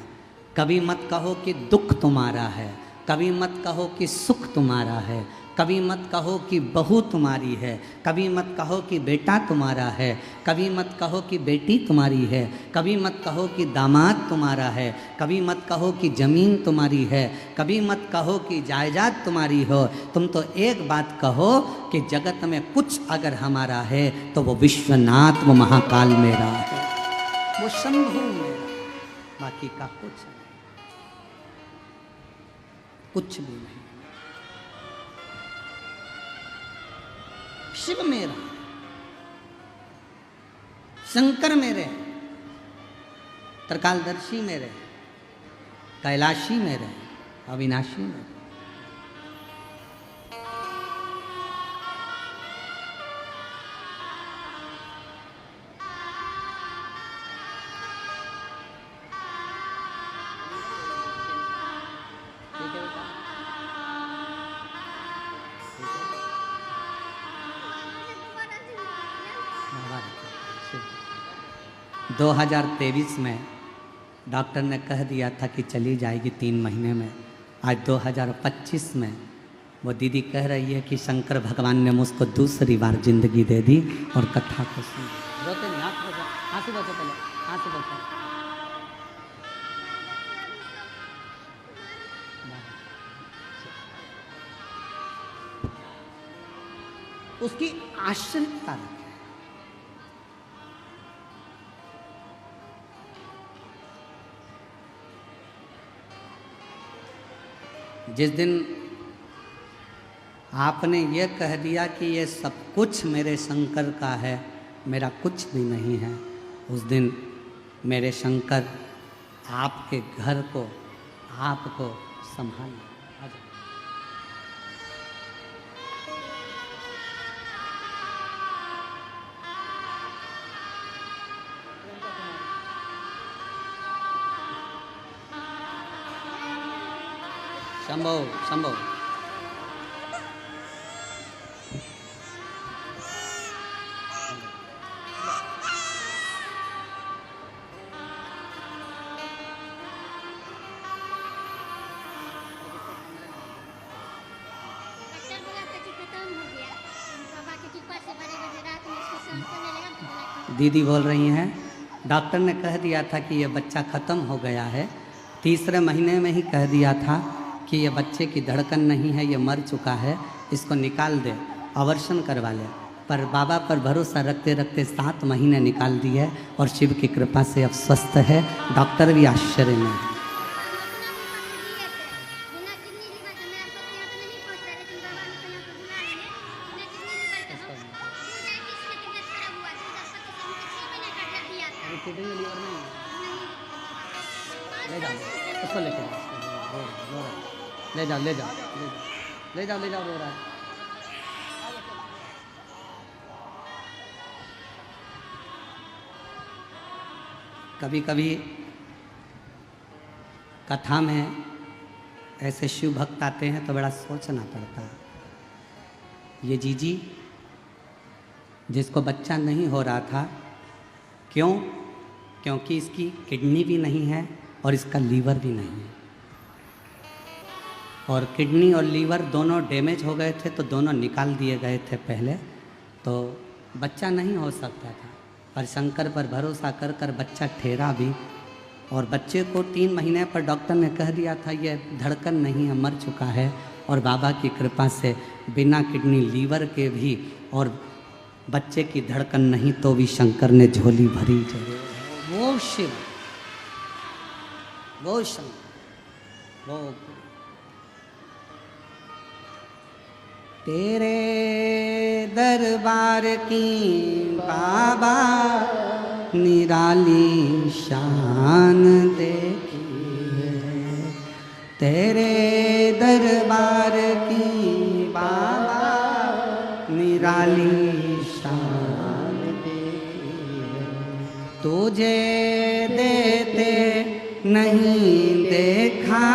कभी मत कहो कि दुख तुम्हारा है, कभी मत कहो कि सुख तुम्हारा है, कभी मत कहो कि बहू तुम्हारी है, कभी मत कहो कि बेटा तुम्हारा है, कभी मत कहो कि बेटी तुम्हारी है, कभी मत कहो कि दामाद तुम्हारा है, कभी मत कहो कि ज़मीन तुम्हारी है, कभी मत कहो कि जायदाद तुम्हारी हो। तुम तो एक बात कहो कि जगत में कुछ अगर हमारा है तो वो विश्वनाथ, वो महाकाल मेरा है, वो शंभु मेरा, बाकी का कुछ नहीं, कुछ भी नहीं। शिव मेरा, शंकर मेरे, त्रिकालदर्शी मेरे, कैलाशी मेरे, अविनाशी मेरे। ठीक है बेटा, 2023 में डॉक्टर ने कह दिया था कि चली जाएगी 3 महीने में। आज 2025 में वो दीदी कह रही है कि शंकर भगवान ने मुझको दूसरी बार जिंदगी दे दी और कथा को सुन। रोते नहीं, आंसू बचो पहले, आंसू बचो। उसकी आश्रितता रखें। जिस दिन आपने ये कह दिया कि ये सब कुछ मेरे शंकर का है, मेरा कुछ भी नहीं है, उस दिन मेरे शंकर आपके घर को, आपको संभाल। शंभो शंभो। दीदी बोल रही हैं डॉक्टर ने कह दिया था कि ये बच्चा ख़त्म हो गया है, तीसरे महीने में ही कह दिया था कि ये बच्चे की धड़कन नहीं है, ये मर चुका है, इसको निकाल दे, ऑपरेशन करवा ले। पर बाबा पर भरोसा रखते रखते 7 महीने निकाल दिए और शिव की कृपा से अब स्वस्थ है। डॉक्टर भी आश्चर्य में है। ले जाओ उसको, लेके ले जाओ ले जाओ ले जाओ ले जाओ, रो रहा है। कभी कभी कथा में ऐसे शिव भक्त आते हैं तो बड़ा सोचना पड़ता है। ये जीजी जिसको बच्चा नहीं हो रहा था, क्यों? क्योंकि इसकी किडनी भी नहीं है और इसका लीवर भी नहीं है, और किडनी और लीवर दोनों डैमेज हो गए थे तो दोनों निकाल दिए गए थे पहले, तो बच्चा नहीं हो सकता था। पर शंकर पर भरोसा कर कर बच्चा ठहरा भी, और बच्चे को 3 महीने पर डॉक्टर ने कह दिया था ये धड़कन नहीं है, मर चुका है। और बाबा की कृपा से बिना किडनी लीवर के भी और बच्चे की धड़कन नहीं तो भी शंकर ने झोली भरी। वो शिव, वो शंकर, वो तेरे दरबार की बाबा निराली शान देखी है, तेरे दरबार की बाबा निराली शान देखी है। तुझे देते नहीं देखा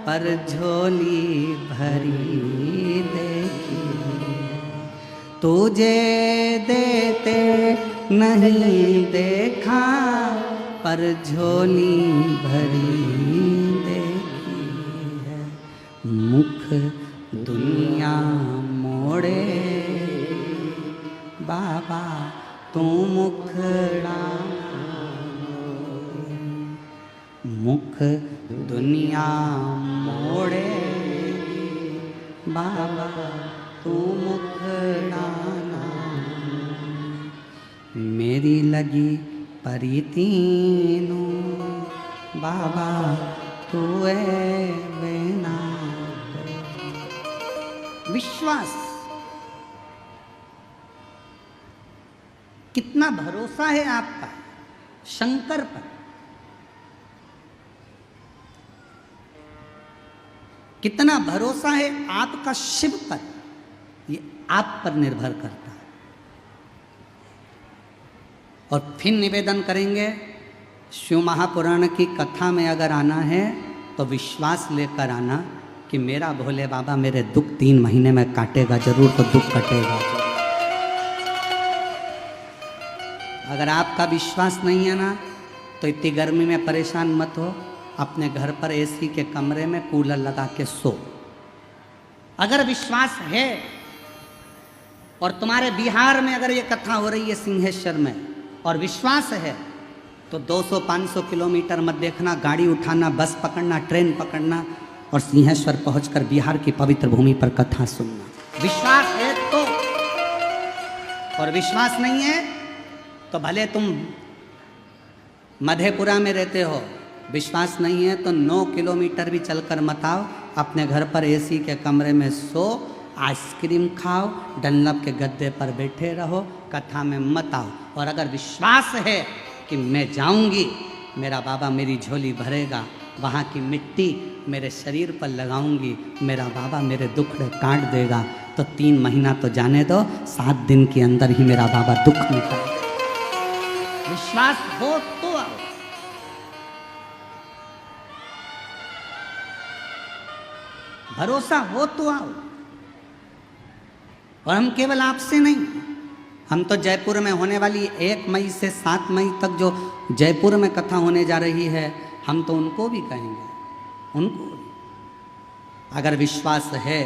पर झोली भरी देखी, तुझे देते नहीं देखा पर झोली भरी देखी है। मुख दुनिया मोड़े बाबा तू मुखड़ा, मुख दुनिया मोड़े बाबा तू मुखड़ा, मेरी लगी परितीनु बाबा तू बिना। विश्वास, कितना भरोसा है आपका शंकर पर, कितना भरोसा है आपका शिव पर, ये आप पर निर्भर करता है। और फिर निवेदन करेंगे, शिव महापुराण की कथा में अगर आना है तो विश्वास लेकर आना कि मेरा भोले बाबा मेरे दुख 3 महीने में काटेगा जरूर, तो दुख कटेगा। अगर आपका विश्वास नहीं है ना तो इतनी गर्मी में परेशान मत हो, अपने घर पर एसी के कमरे में कूलर लगा के सो। अगर विश्वास है, और तुम्हारे बिहार में अगर ये कथा हो रही है सिंहेश्वर में और विश्वास है, तो 200-500 किलोमीटर मत देखना, गाड़ी उठाना, बस पकड़ना, ट्रेन पकड़ना और सिंहेश्वर पहुंचकर बिहार की पवित्र भूमि पर कथा सुनना। विश्वास है तो, और विश्वास नहीं है तो भले तुम मधेपुरा में रहते हो, विश्वास नहीं है तो 9 किलोमीटर भी चलकर मत आओ, अपने घर पर एसी के कमरे में सो, आइसक्रीम खाओ, डनलप के गद्दे पर बैठे रहो, कथा में मत आओ। और अगर विश्वास है कि मैं जाऊंगी, मेरा बाबा मेरी झोली भरेगा, वहाँ की मिट्टी मेरे शरीर पर लगाऊंगी, मेरा बाबा मेरे दुख काट देगा, तो 3 महीना तो जाने दो, 7 दिन के अंदर ही मेरा बाबा दुख मिटाएगा। विश्वास हो तो आओ। भरोसा हो तो आओ। और हम केवल आपसे नहीं, हम तो जयपुर में होने वाली 1 मई से 7 मई तक जो जयपुर में कथा होने जा रही है, हम तो उनको भी कहेंगे, उनको भी। अगर विश्वास है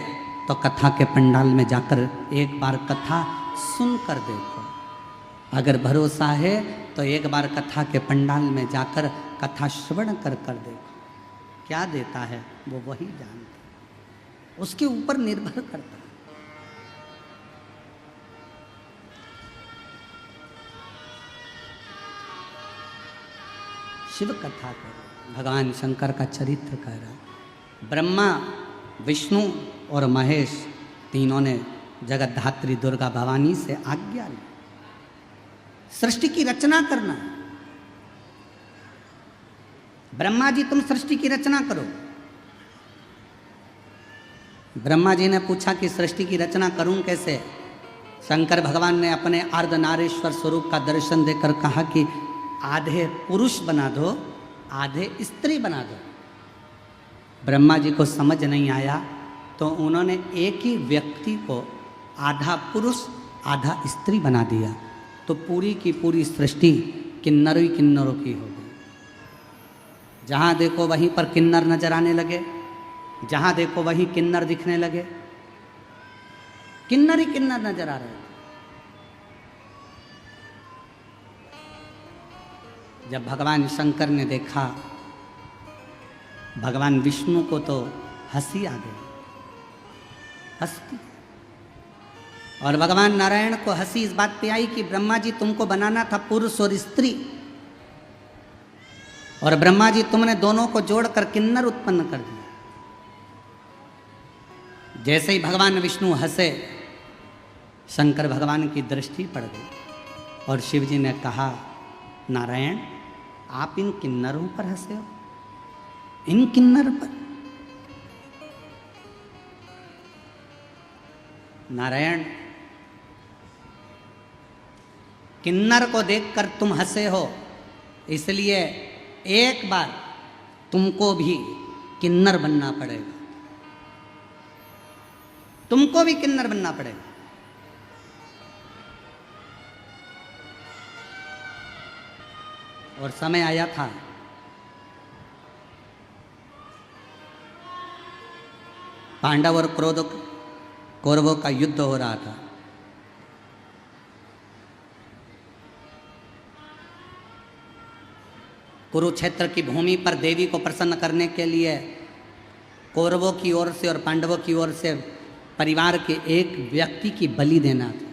तो कथा के पंडाल में जाकर एक बार कथा सुनकर देखो, अगर भरोसा है तो एक बार कथा के पंडाल में जाकर कथा श्रवण कर देखो, क्या देता है वो वही जानता है, उसके ऊपर निर्भर करता है। शिव कथा करो, भगवान शंकर का चरित्र कह रहा है। ब्रह्मा, विष्णु और महेश तीनों ने जगत धात्री दुर्गा भवानी से आज्ञा ली, सृष्टि की रचना करना। ब्रह्मा जी तुम सृष्टि की रचना करो। ब्रह्मा जी ने पूछा कि सृष्टि की रचना करूं कैसे? शंकर भगवान ने अपने अर्धनारीश्वर स्वरूप का दर्शन देकर कहा कि आधे पुरुष बना दो, आधे स्त्री बना दो। ब्रह्मा जी को समझ नहीं आया तो उन्होंने एक ही व्यक्ति को आधा पुरुष आधा स्त्री बना दिया, तो पूरी की पूरी सृष्टि किन्नरों ही किन्नरों की हो गई। जहाँ देखो वहीं पर किन्नर नजर आने लगे, जहाँ देखो वहीं किन्नर दिखने लगे, किन्नर ही किन्नर नजर आ रहे थे। जब भगवान शंकर ने देखा, भगवान विष्णु को तो हंसी आ गई, हंसती, और भगवान नारायण को हंसी इस बात पे आई कि ब्रह्मा जी तुमको बनाना था पुरुष और स्त्री, और ब्रह्मा जी तुमने दोनों को जोड़कर किन्नर उत्पन्न कर दिया। जैसे ही भगवान विष्णु हंसे, शंकर भगवान की दृष्टि पड़ गई और शिव जी ने कहा, नारायण आप इन किन्नरों पर हंसे हो, इन किन्नर पर? नारायण, किन्नर को देखकर तुम हंसे हो, इसलिए एक बार तुमको भी किन्नर बनना पड़ेगा, तुमको भी किन्नर बनना पड़ेगा। और समय आया था, पांडव और कौरवों का युद्ध हो रहा था। कुरुक्षेत्र की भूमि पर देवी को प्रसन्न करने के लिए कौरवों की ओर से और पांडवों की ओर से परिवार के एक व्यक्ति की बलि देना था।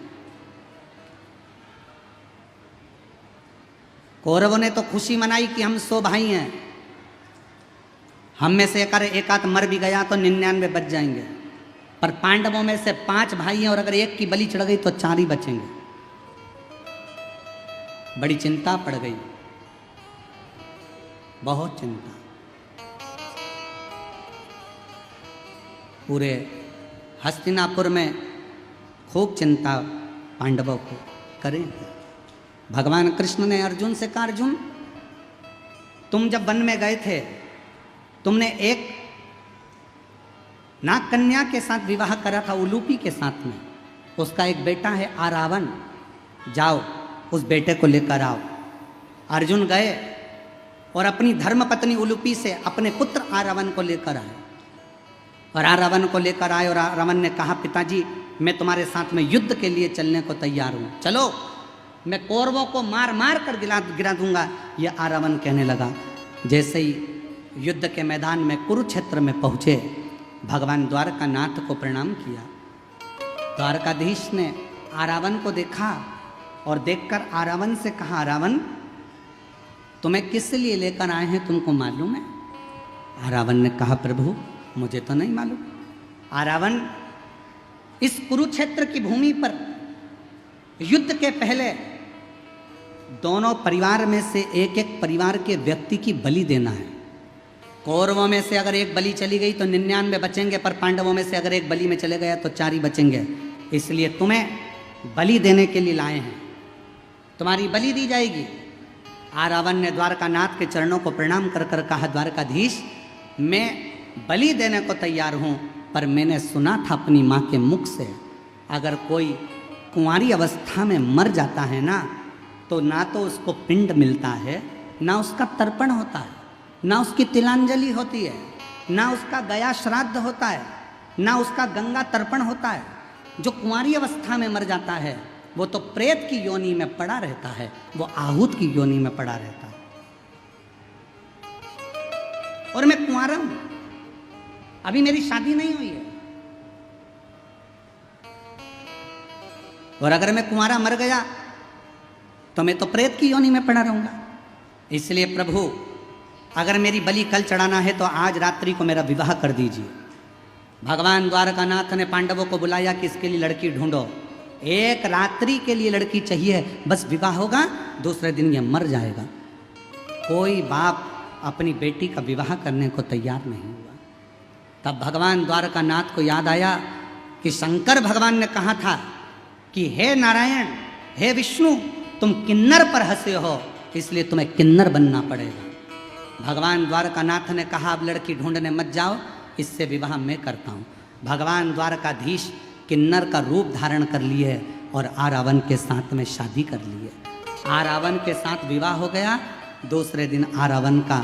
कौरवों ने तो खुशी मनाई कि हम 100 भाई हैं, हम में से एक आध मर भी गया तो 99 बच जाएंगे, पर पांडवों में से 5 भाई हैं और अगर एक की बलि चढ़ गई तो 4 ही बचेंगे। बड़ी चिंता पड़ गई, बहुत चिंता। पूरे हस्तिनापुर में खूब चिंता पांडवों को करें। भगवान कृष्ण ने अर्जुन से कहा, अर्जुन तुम जब वन में गए थे, तुमने एक नाग कन्या के साथ विवाह करा था, उलूपी के साथ में। उसका एक बेटा है आरावन, जाओ उस बेटे को लेकर आओ। अर्जुन गए और अपनी धर्मपत्नी उलूपी से अपने पुत्र आरावन को लेकर आए, और आरावन को लेकर आए और आरावन ने कहा, पिताजी मैं तुम्हारे साथ में युद्ध के लिए चलने को तैयार हूँ, चलो मैं कौरवों को मार मार कर गिरा दूंगा। यह आरावन कहने लगा। जैसे ही युद्ध के मैदान में कुरुक्षेत्र में पहुँचे, भगवान द्वारकानाथ को प्रणाम किया। द्वारकाधीश ने आरावन को देखा और देखकर आरावन से कहा, आरावन तुम्हें किस लिए लेकर आए हैं, तुमको मालूम है? आरावन ने कहा, प्रभु मुझे तो नहीं मालूम। आरावन, इस कुरुक्षेत्र की भूमि पर युद्ध के पहले दोनों परिवार में से एक एक परिवार के व्यक्ति की बलि देना है। कौरवों में से अगर एक बलि चली गई तो 99 बचेंगे, पर पांडवों में से अगर एक बलि में चले गया तो 4 ही बचेंगे। इसलिए तुम्हें बलि देने के लिए लाए हैं, तुम्हारी बलि दी जाएगी। आरावन ने द्वारकानाथ के चरणों को प्रणाम कर कर कहा, द्वारकाधीश मैं बलि देने को तैयार हूँ, पर मैंने सुना था अपनी माँ के मुख से, अगर कोई कुंवारी अवस्था में मर जाता है ना, तो ना तो उसको पिंड मिलता है, ना उसका तर्पण होता है, ना उसकी तिलांजलि होती है, ना उसका गया श्राद्ध होता है, ना उसका गंगा तर्पण होता है। जो कुंवारी अवस्था में मर जाता है वो तो प्रेत की योनि में पड़ा रहता है, वो आहूत की योनि में पड़ा रहता है। और मैं कुंवारा हूं, अभी मेरी शादी नहीं हुई है, और अगर मैं कुंवारा मर गया तो मैं तो प्रेत की योनि में पड़ा रहूंगा। इसलिए प्रभु, अगर मेरी बलि कल चढ़ाना है तो आज रात्रि को मेरा विवाह कर दीजिए। भगवान द्वारकानाथ ने पांडवों को बुलाया कि इसके लिए लड़की ढूंढो, एक रात्रि के लिए लड़की चाहिए, बस विवाह होगा, दूसरे दिन यह मर जाएगा। कोई बाप अपनी बेटी का विवाह करने को तैयार नहीं हुआ। तब भगवान द्वारकानाथ को याद आया कि शंकर भगवान ने कहा था कि हे नारायण, हे विष्णु, तुम किन्नर पर हंसे हो, इसलिए तुम्हें किन्नर बनना पड़ेगा। भगवान द्वारकानाथ ने कहा अब लड़की ढूंढने मत जाओ, इससे विवाह मैं करता हूँ। भगवान द्वारकाधीश किन्नर का रूप धारण कर लिए और आरावन के साथ में शादी कर लिए। आरावन के साथ विवाह हो गया। दूसरे दिन आरावन का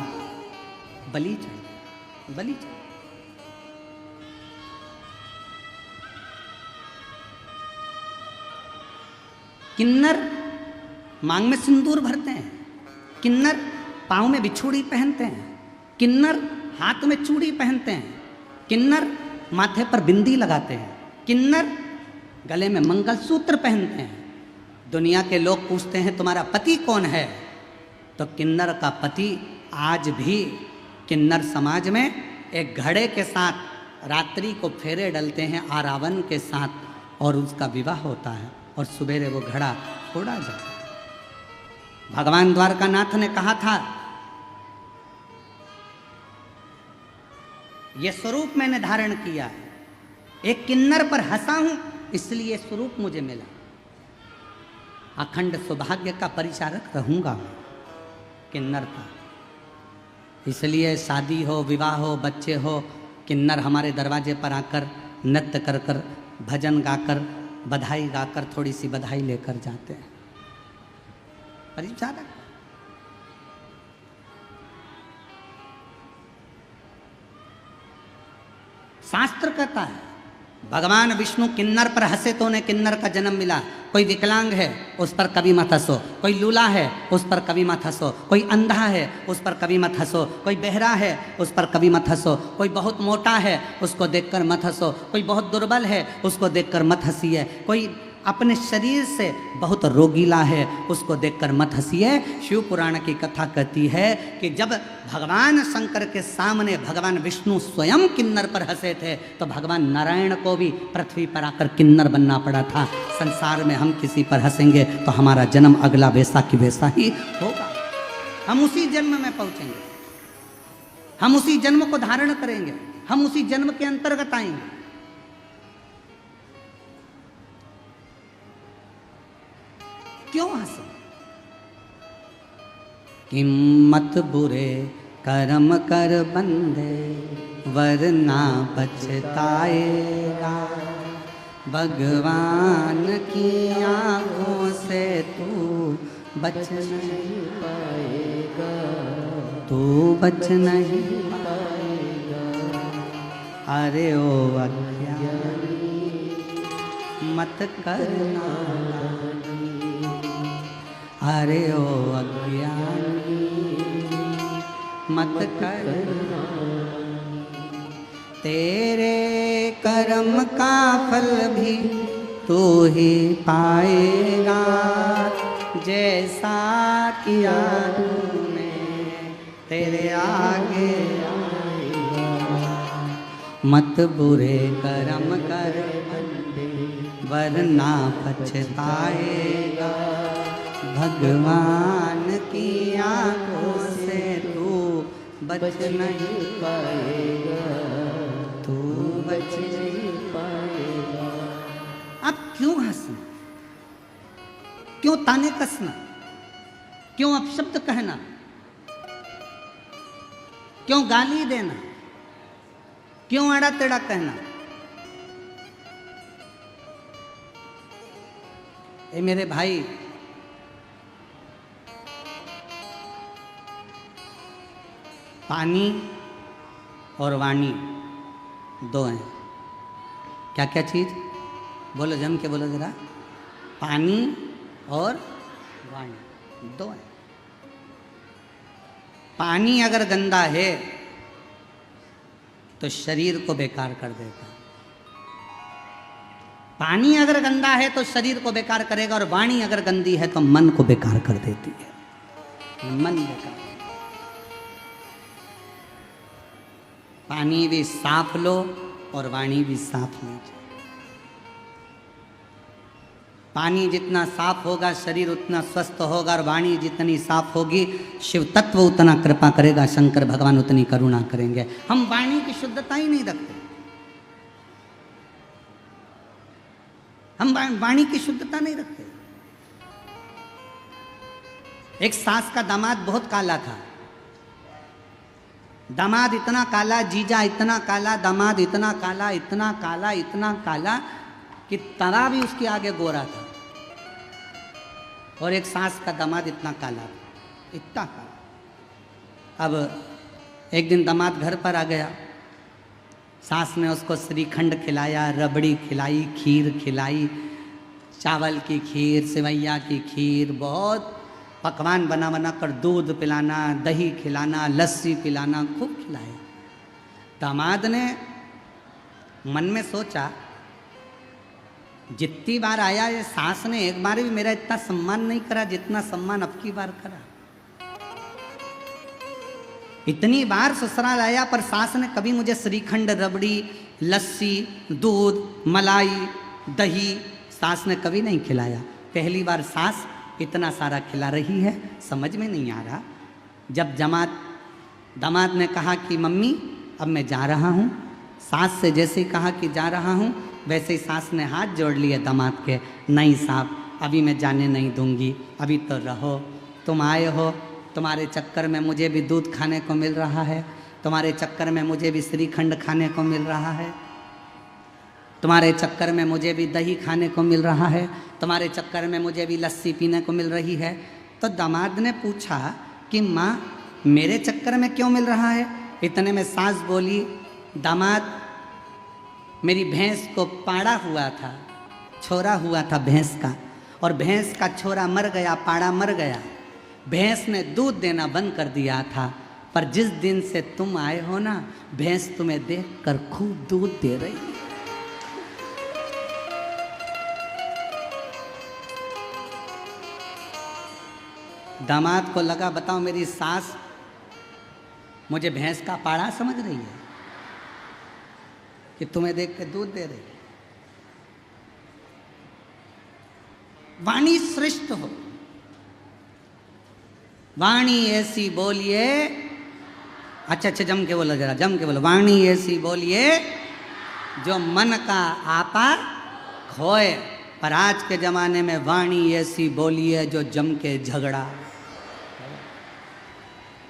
बलि चढ़ गया, बलि चढ़। किन्नर मांग में सिंदूर भरते हैं, किन्नर पाँव में बिछुड़ी पहनते हैं, किन्नर हाथ में चूड़ी पहनते हैं, किन्नर माथे पर बिंदी लगाते हैं, किन्नर गले में मंगलसूत्र पहनते हैं। दुनिया के लोग पूछते हैं तुम्हारा पति कौन है, तो किन्नर का पति आज भी किन्नर समाज में एक घड़े के साथ रात्रि को फेरे डलते हैं आरावन के साथ, और उसका विवाह होता है और सुबेरे वो घड़ा फोड़ा जाता है। भगवान द्वारकानाथ ने कहा था ये स्वरूप मैंने धारण किया है, एक किन्नर पर हंसा हूं इसलिए स्वरूप मुझे मिला, अखंड सौभाग्य का परिचारक रहूंगा मैं किन्नर का। इसलिए शादी हो, विवाह हो, बच्चे हो, किन्नर हमारे दरवाजे पर आकर नृत्य कर कर, भजन गाकर, बधाई गाकर, थोड़ी सी बधाई लेकर जाते हैं। परिचारक शास्त्र कहता है भगवान विष्णु किन्नर पर हंसे तो उन्हें किन्नर का जन्म मिला। कोई विकलांग है उस पर कभी मत हंसो, कोई लूला है उस पर कभी मत हंसो, कोई अंधा है उस पर कभी मत हंसो, कोई बहरा है उस पर कभी मत हंसो, कोई बहुत मोटा है उसको देखकर मत हंसो, कोई बहुत दुर्बल है उसको देखकर मत हंसिए, कोई अपने शरीर से बहुत रोगीला है उसको देखकर मत हंसिए। शिव पुराण की कथा कहती है कि जब भगवान शंकर के सामने भगवान विष्णु स्वयं किन्नर पर हंसे थे तो भगवान नारायण को भी पृथ्वी पर आकर किन्नर बनना पड़ा था। संसार में हम किसी पर हंसेंगे तो हमारा जन्म अगला वैसा की वैसा ही होगा, हम उसी जन्म में पहुंचेंगे, हम उसी जन्म को धारण करेंगे, हम उसी जन्म के अंतर्गत आएंगे। क्यों हंसो? हिम्मत बुरे कर्म कर बंदे वरना पछताएगा, भगवान की आंखों से तू बच नहीं पाएगा, तू बच नहीं पाएगा। अरे ओ अज्ञानी मत करना, अरे ओ अज्ञानी मत करना, तेरे कर्म का फल भी तू ही पाएगा, जैसा किया तूने तेरे आगे आएगा। मत बुरे कर्म कर वरना पछताएगा, भगवान की आंखों से तू बच नहीं पाएगा, तू बच नहीं पाएगा। अब क्यों हंसना, क्यों ताने कसना, क्यों अपशब्द कहना, क्यों गाली देना, क्यों आड़ा टेढ़ा कहना? ए मेरे भाई, पानी और वाणी दो हैं। क्या क्या चीज? बोलो, जम के बोलो जरा। पानी और वाणी, दो है। पानी अगर गंदा है तो शरीर को बेकार कर देगा। पानी अगर गंदा है तो शरीर को बेकार करेगा, और वाणी अगर गंदी है तो मन को बेकार कर देती है। मन बेकार। पानी भी साफ लो और वाणी भी साफ लीजिए। पानी जितना साफ होगा शरीर उतना स्वस्थ होगा, और वाणी जितनी साफ होगी शिव तत्व उतना कृपा करेगा, शंकर भगवान उतनी करुणा करेंगे। हम वाणी की शुद्धता ही नहीं रखते। हम वाणी की शुद्धता नहीं रखते। एक सास का दामाद बहुत काला था। दामाद इतना काला, जीजा इतना काला, दामाद इतना काला, इतना काला, इतना काला कि तरा भी उसके आगे गोरा था। और एक सास का दामाद इतना काला, इतना काला। अब एक दिन दामाद घर पर आ गया। सास ने उसको श्रीखंड खिलाया, रबड़ी खिलाई, खीर खिलाई, चावल की खीर, सेवैया की खीर, बहुत पकवान बना बना कर, दूध पिलाना, दही खिलाना, लस्सी पिलाना, खूब खिलाया। दामाद ने मन में सोचा, जितनी बार आया ये सास ने एक बार भी मेरा इतना सम्मान नहीं करा जितना सम्मान अब की बार करा। इतनी बार ससुराल आया पर सास ने कभी मुझे श्रीखंड, रबड़ी, लस्सी, दूध, मलाई, दही सास ने कभी नहीं खिलाया। पहली बार सास इतना सारा खिला रही है, समझ में नहीं आ रहा। जब दामाद ने कहा कि मम्मी अब मैं जा रहा हूँ, सास से जैसे ही कहा कि जा रहा हूँ वैसे ही सास ने हाथ जोड़ लिए दामाद के, नहीं साहब अभी मैं जाने नहीं दूंगी, अभी तो रहो, तुम आए हो, तुम्हारे चक्कर में मुझे भी दूध खाने को मिल रहा है, तुम्हारे चक्कर में मुझे भी श्रीखंड खाने को मिल रहा है, तुम्हारे चक्कर में मुझे भी दही खाने को मिल रहा है, तुम्हारे चक्कर में मुझे भी लस्सी पीने को मिल रही है। तो दामाद ने पूछा कि माँ मेरे चक्कर में क्यों मिल रहा है? इतने में सास बोली, दामाद मेरी भैंस को पाड़ा हुआ था, छोरा हुआ था भैंस का, और भैंस का छोरा मर गया, पाड़ा मर गया। भैंस ने दूध देना बंद कर दिया था, पर जिस दिन से तुम आए हो ना, भैंस तुम्हें देखकर खूब दूध दे रही है। दामाद को लगा, बताओ मेरी सास मुझे भैंस का पाड़ा समझ रही है कि तुम्हें देख के दूध दे रही है। वाणी श्रेष्ठ हो, वाणी ऐसी बोलिए, अच्छा जम के बोलो, जरा जम के बोलो, वाणी ऐसी बोलिए जो मन का आपा खोए। पर आज के जमाने में वाणी ऐसी बोलिए जो जम के झगड़ा,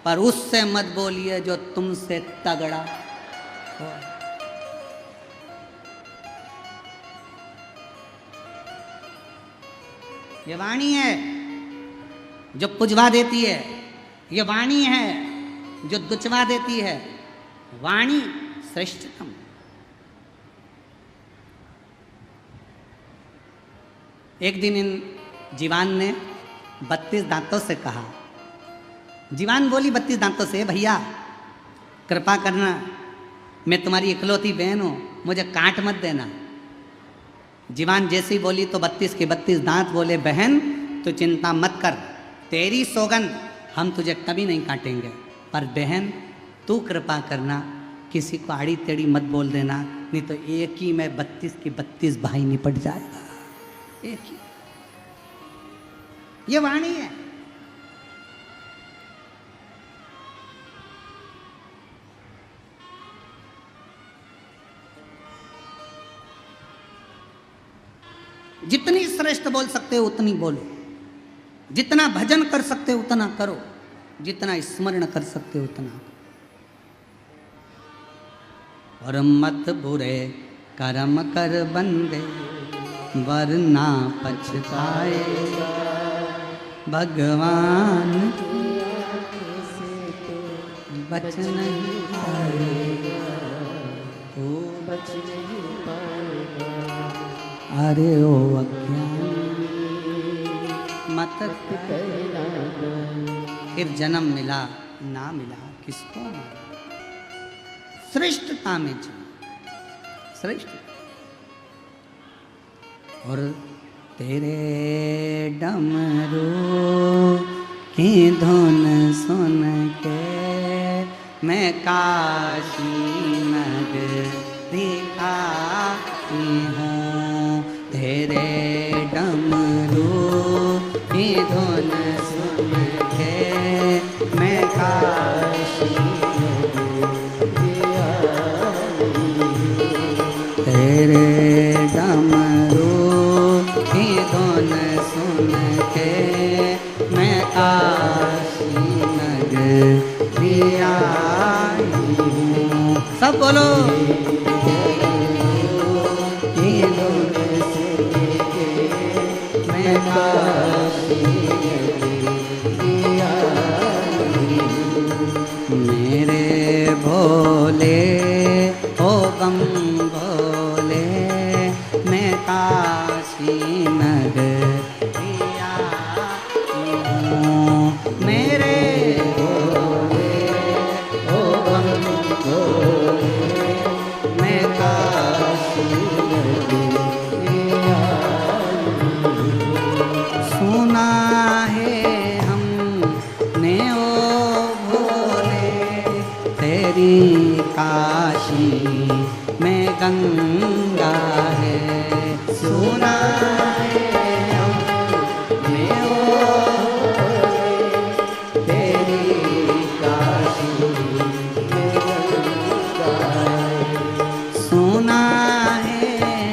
पर उससे मत बोलिए जो तुमसे तगड़ा हो। ये वाणी है जो पुजवा देती है, ये वाणी है जो दुचवा देती है। वाणी श्रेष्ठतम। एक दिन इन जीवान ने 32 दांतों से कहा, जीवान बोली 32 दांतों से, भैया कृपा करना, मैं तुम्हारी इकलौती बहन हूँ, मुझे काट मत देना। जीवान जैसी बोली तो 32 के 32 दांत बोले, बहन तो चिंता मत कर, तेरी सौगंध हम तुझे कभी नहीं काटेंगे, पर बहन तू कृपा करना, किसी को आड़ी टेढ़ी मत बोल देना, नहीं तो एक ही में 32 के 32 भाई निपट जाएगा। एक ही, ये वाणी है। जितनी श्रेष्ठ बोल सकते हो उतनी बोलो, जितना भजन कर सकते हो उतना करो, जितना स्मरण कर सकते हो उतना करो। और मत बुरे कर्म कर बंदे वरना पछताएगा, भगवान बच नहीं पाएगा, ओ बच नहीं पाएगा। अरे ओ अज्ञानी तक फिर जन्म मिला ना मिला किसको मालूम। श्रेष्ठता में श्रेष्ठ। और तेरे डमरू की धुन सुन के मैं काशी नगरी आई हूँ। तेरे डमरू की धुन सुन के मैं काशी नगरी आई हूँ। तेरे डमरू की धुन सुन के मैं काशी नगरी आई हूँ। सब बोलो। की धुन सुन के मैं काशी नगरी आई हूँ। मेरे भोले ओ बम भोले मैं काशी नगरी आई हूँ। मेरे भोले ओ बम भोले मैं काशी नगरी आई हूँ। सुना है हमने ओ भोले तेरी काशी में गंगा है। सुना है हमने ओ भोले तेरी काशी में गंगा है। सुना है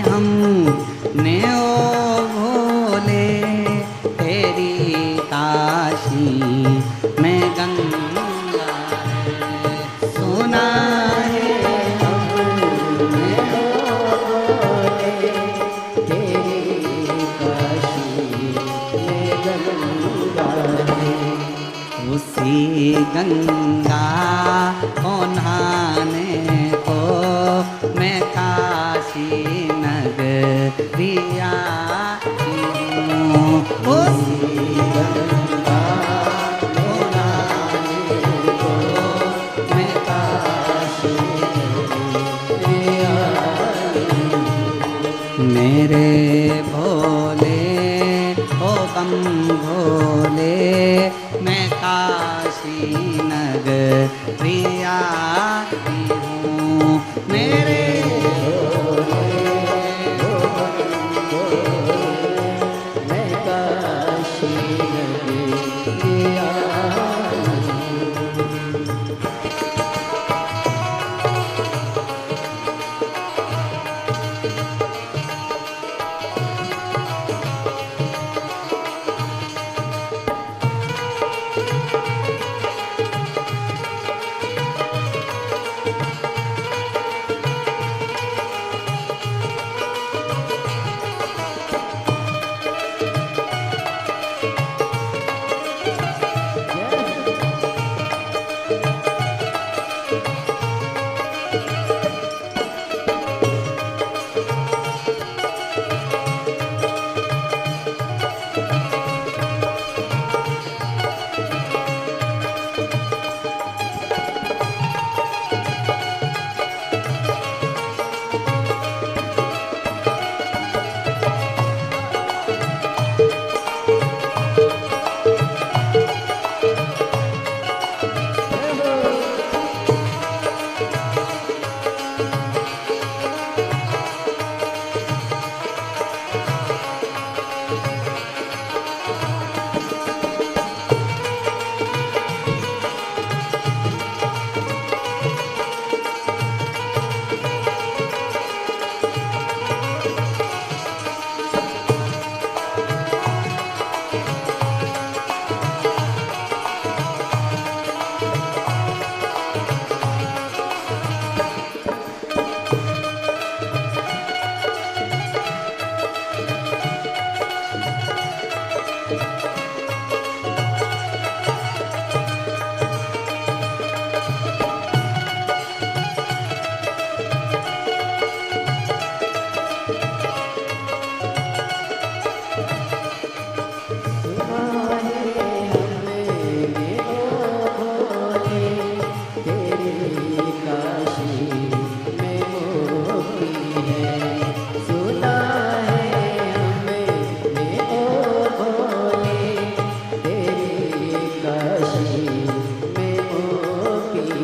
हमने ओ भोले तेरी काशी में गंगा है। सुना है हमने ओ भोले तेरी काशी में गंगा है। उसी गंगा को नहाने को मैं काशी नगरी आई हूँ। उसी गंगा को नहाने को मैं काशी नगरी आई हूँ। मेरे भोले ओ बम भोले मैं काशी नगरी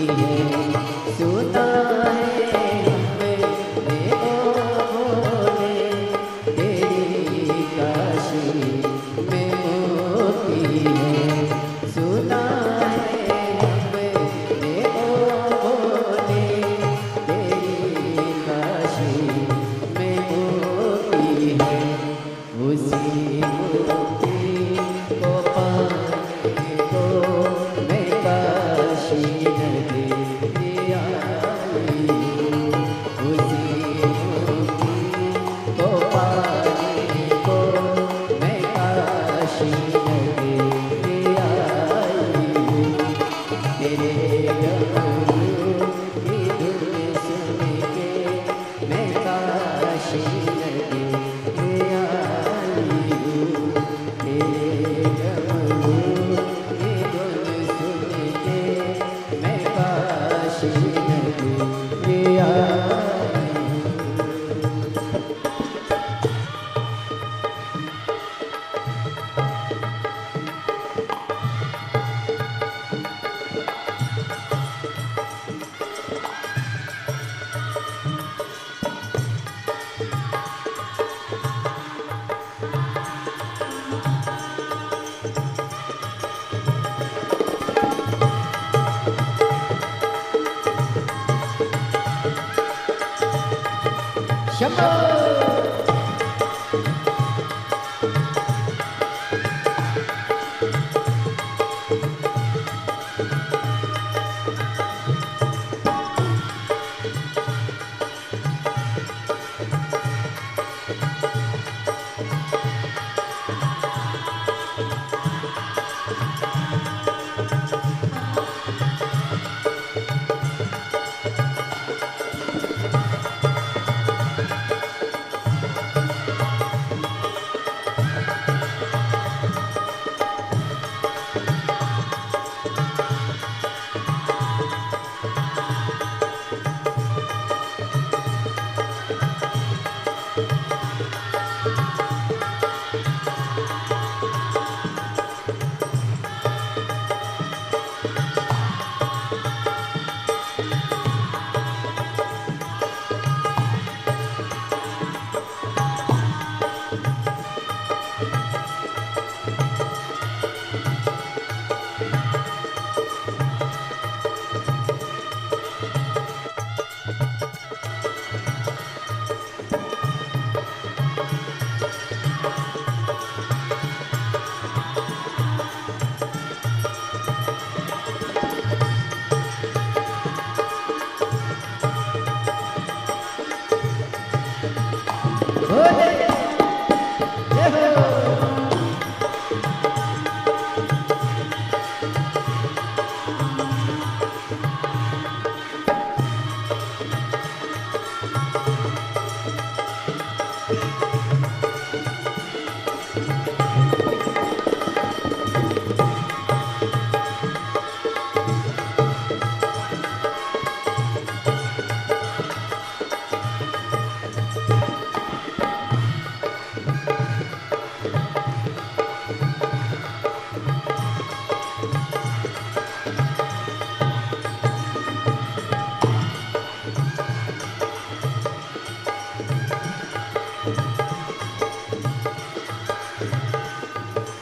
है, सुना है हमने ओ भोले, तेरी काशी में मोती है, सुना है हमने ओ भोले, तेरी काशी में मोती है। उसी मोती को पाने को मैं काशी नगरी आई हूँ। उसी मोती को पाने को मैं काशी नगरी आई हूँ। तेरे डमरू की धुन सुन के मैं काशी नगरी आई हूँ। तेरे डमरू की धुन सुन के मैं काशी नगरी आई हूँ।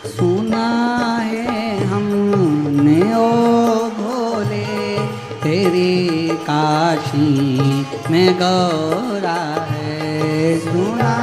सुना है हमने ओ भोले, तेरी काशी में गौरा है। सुना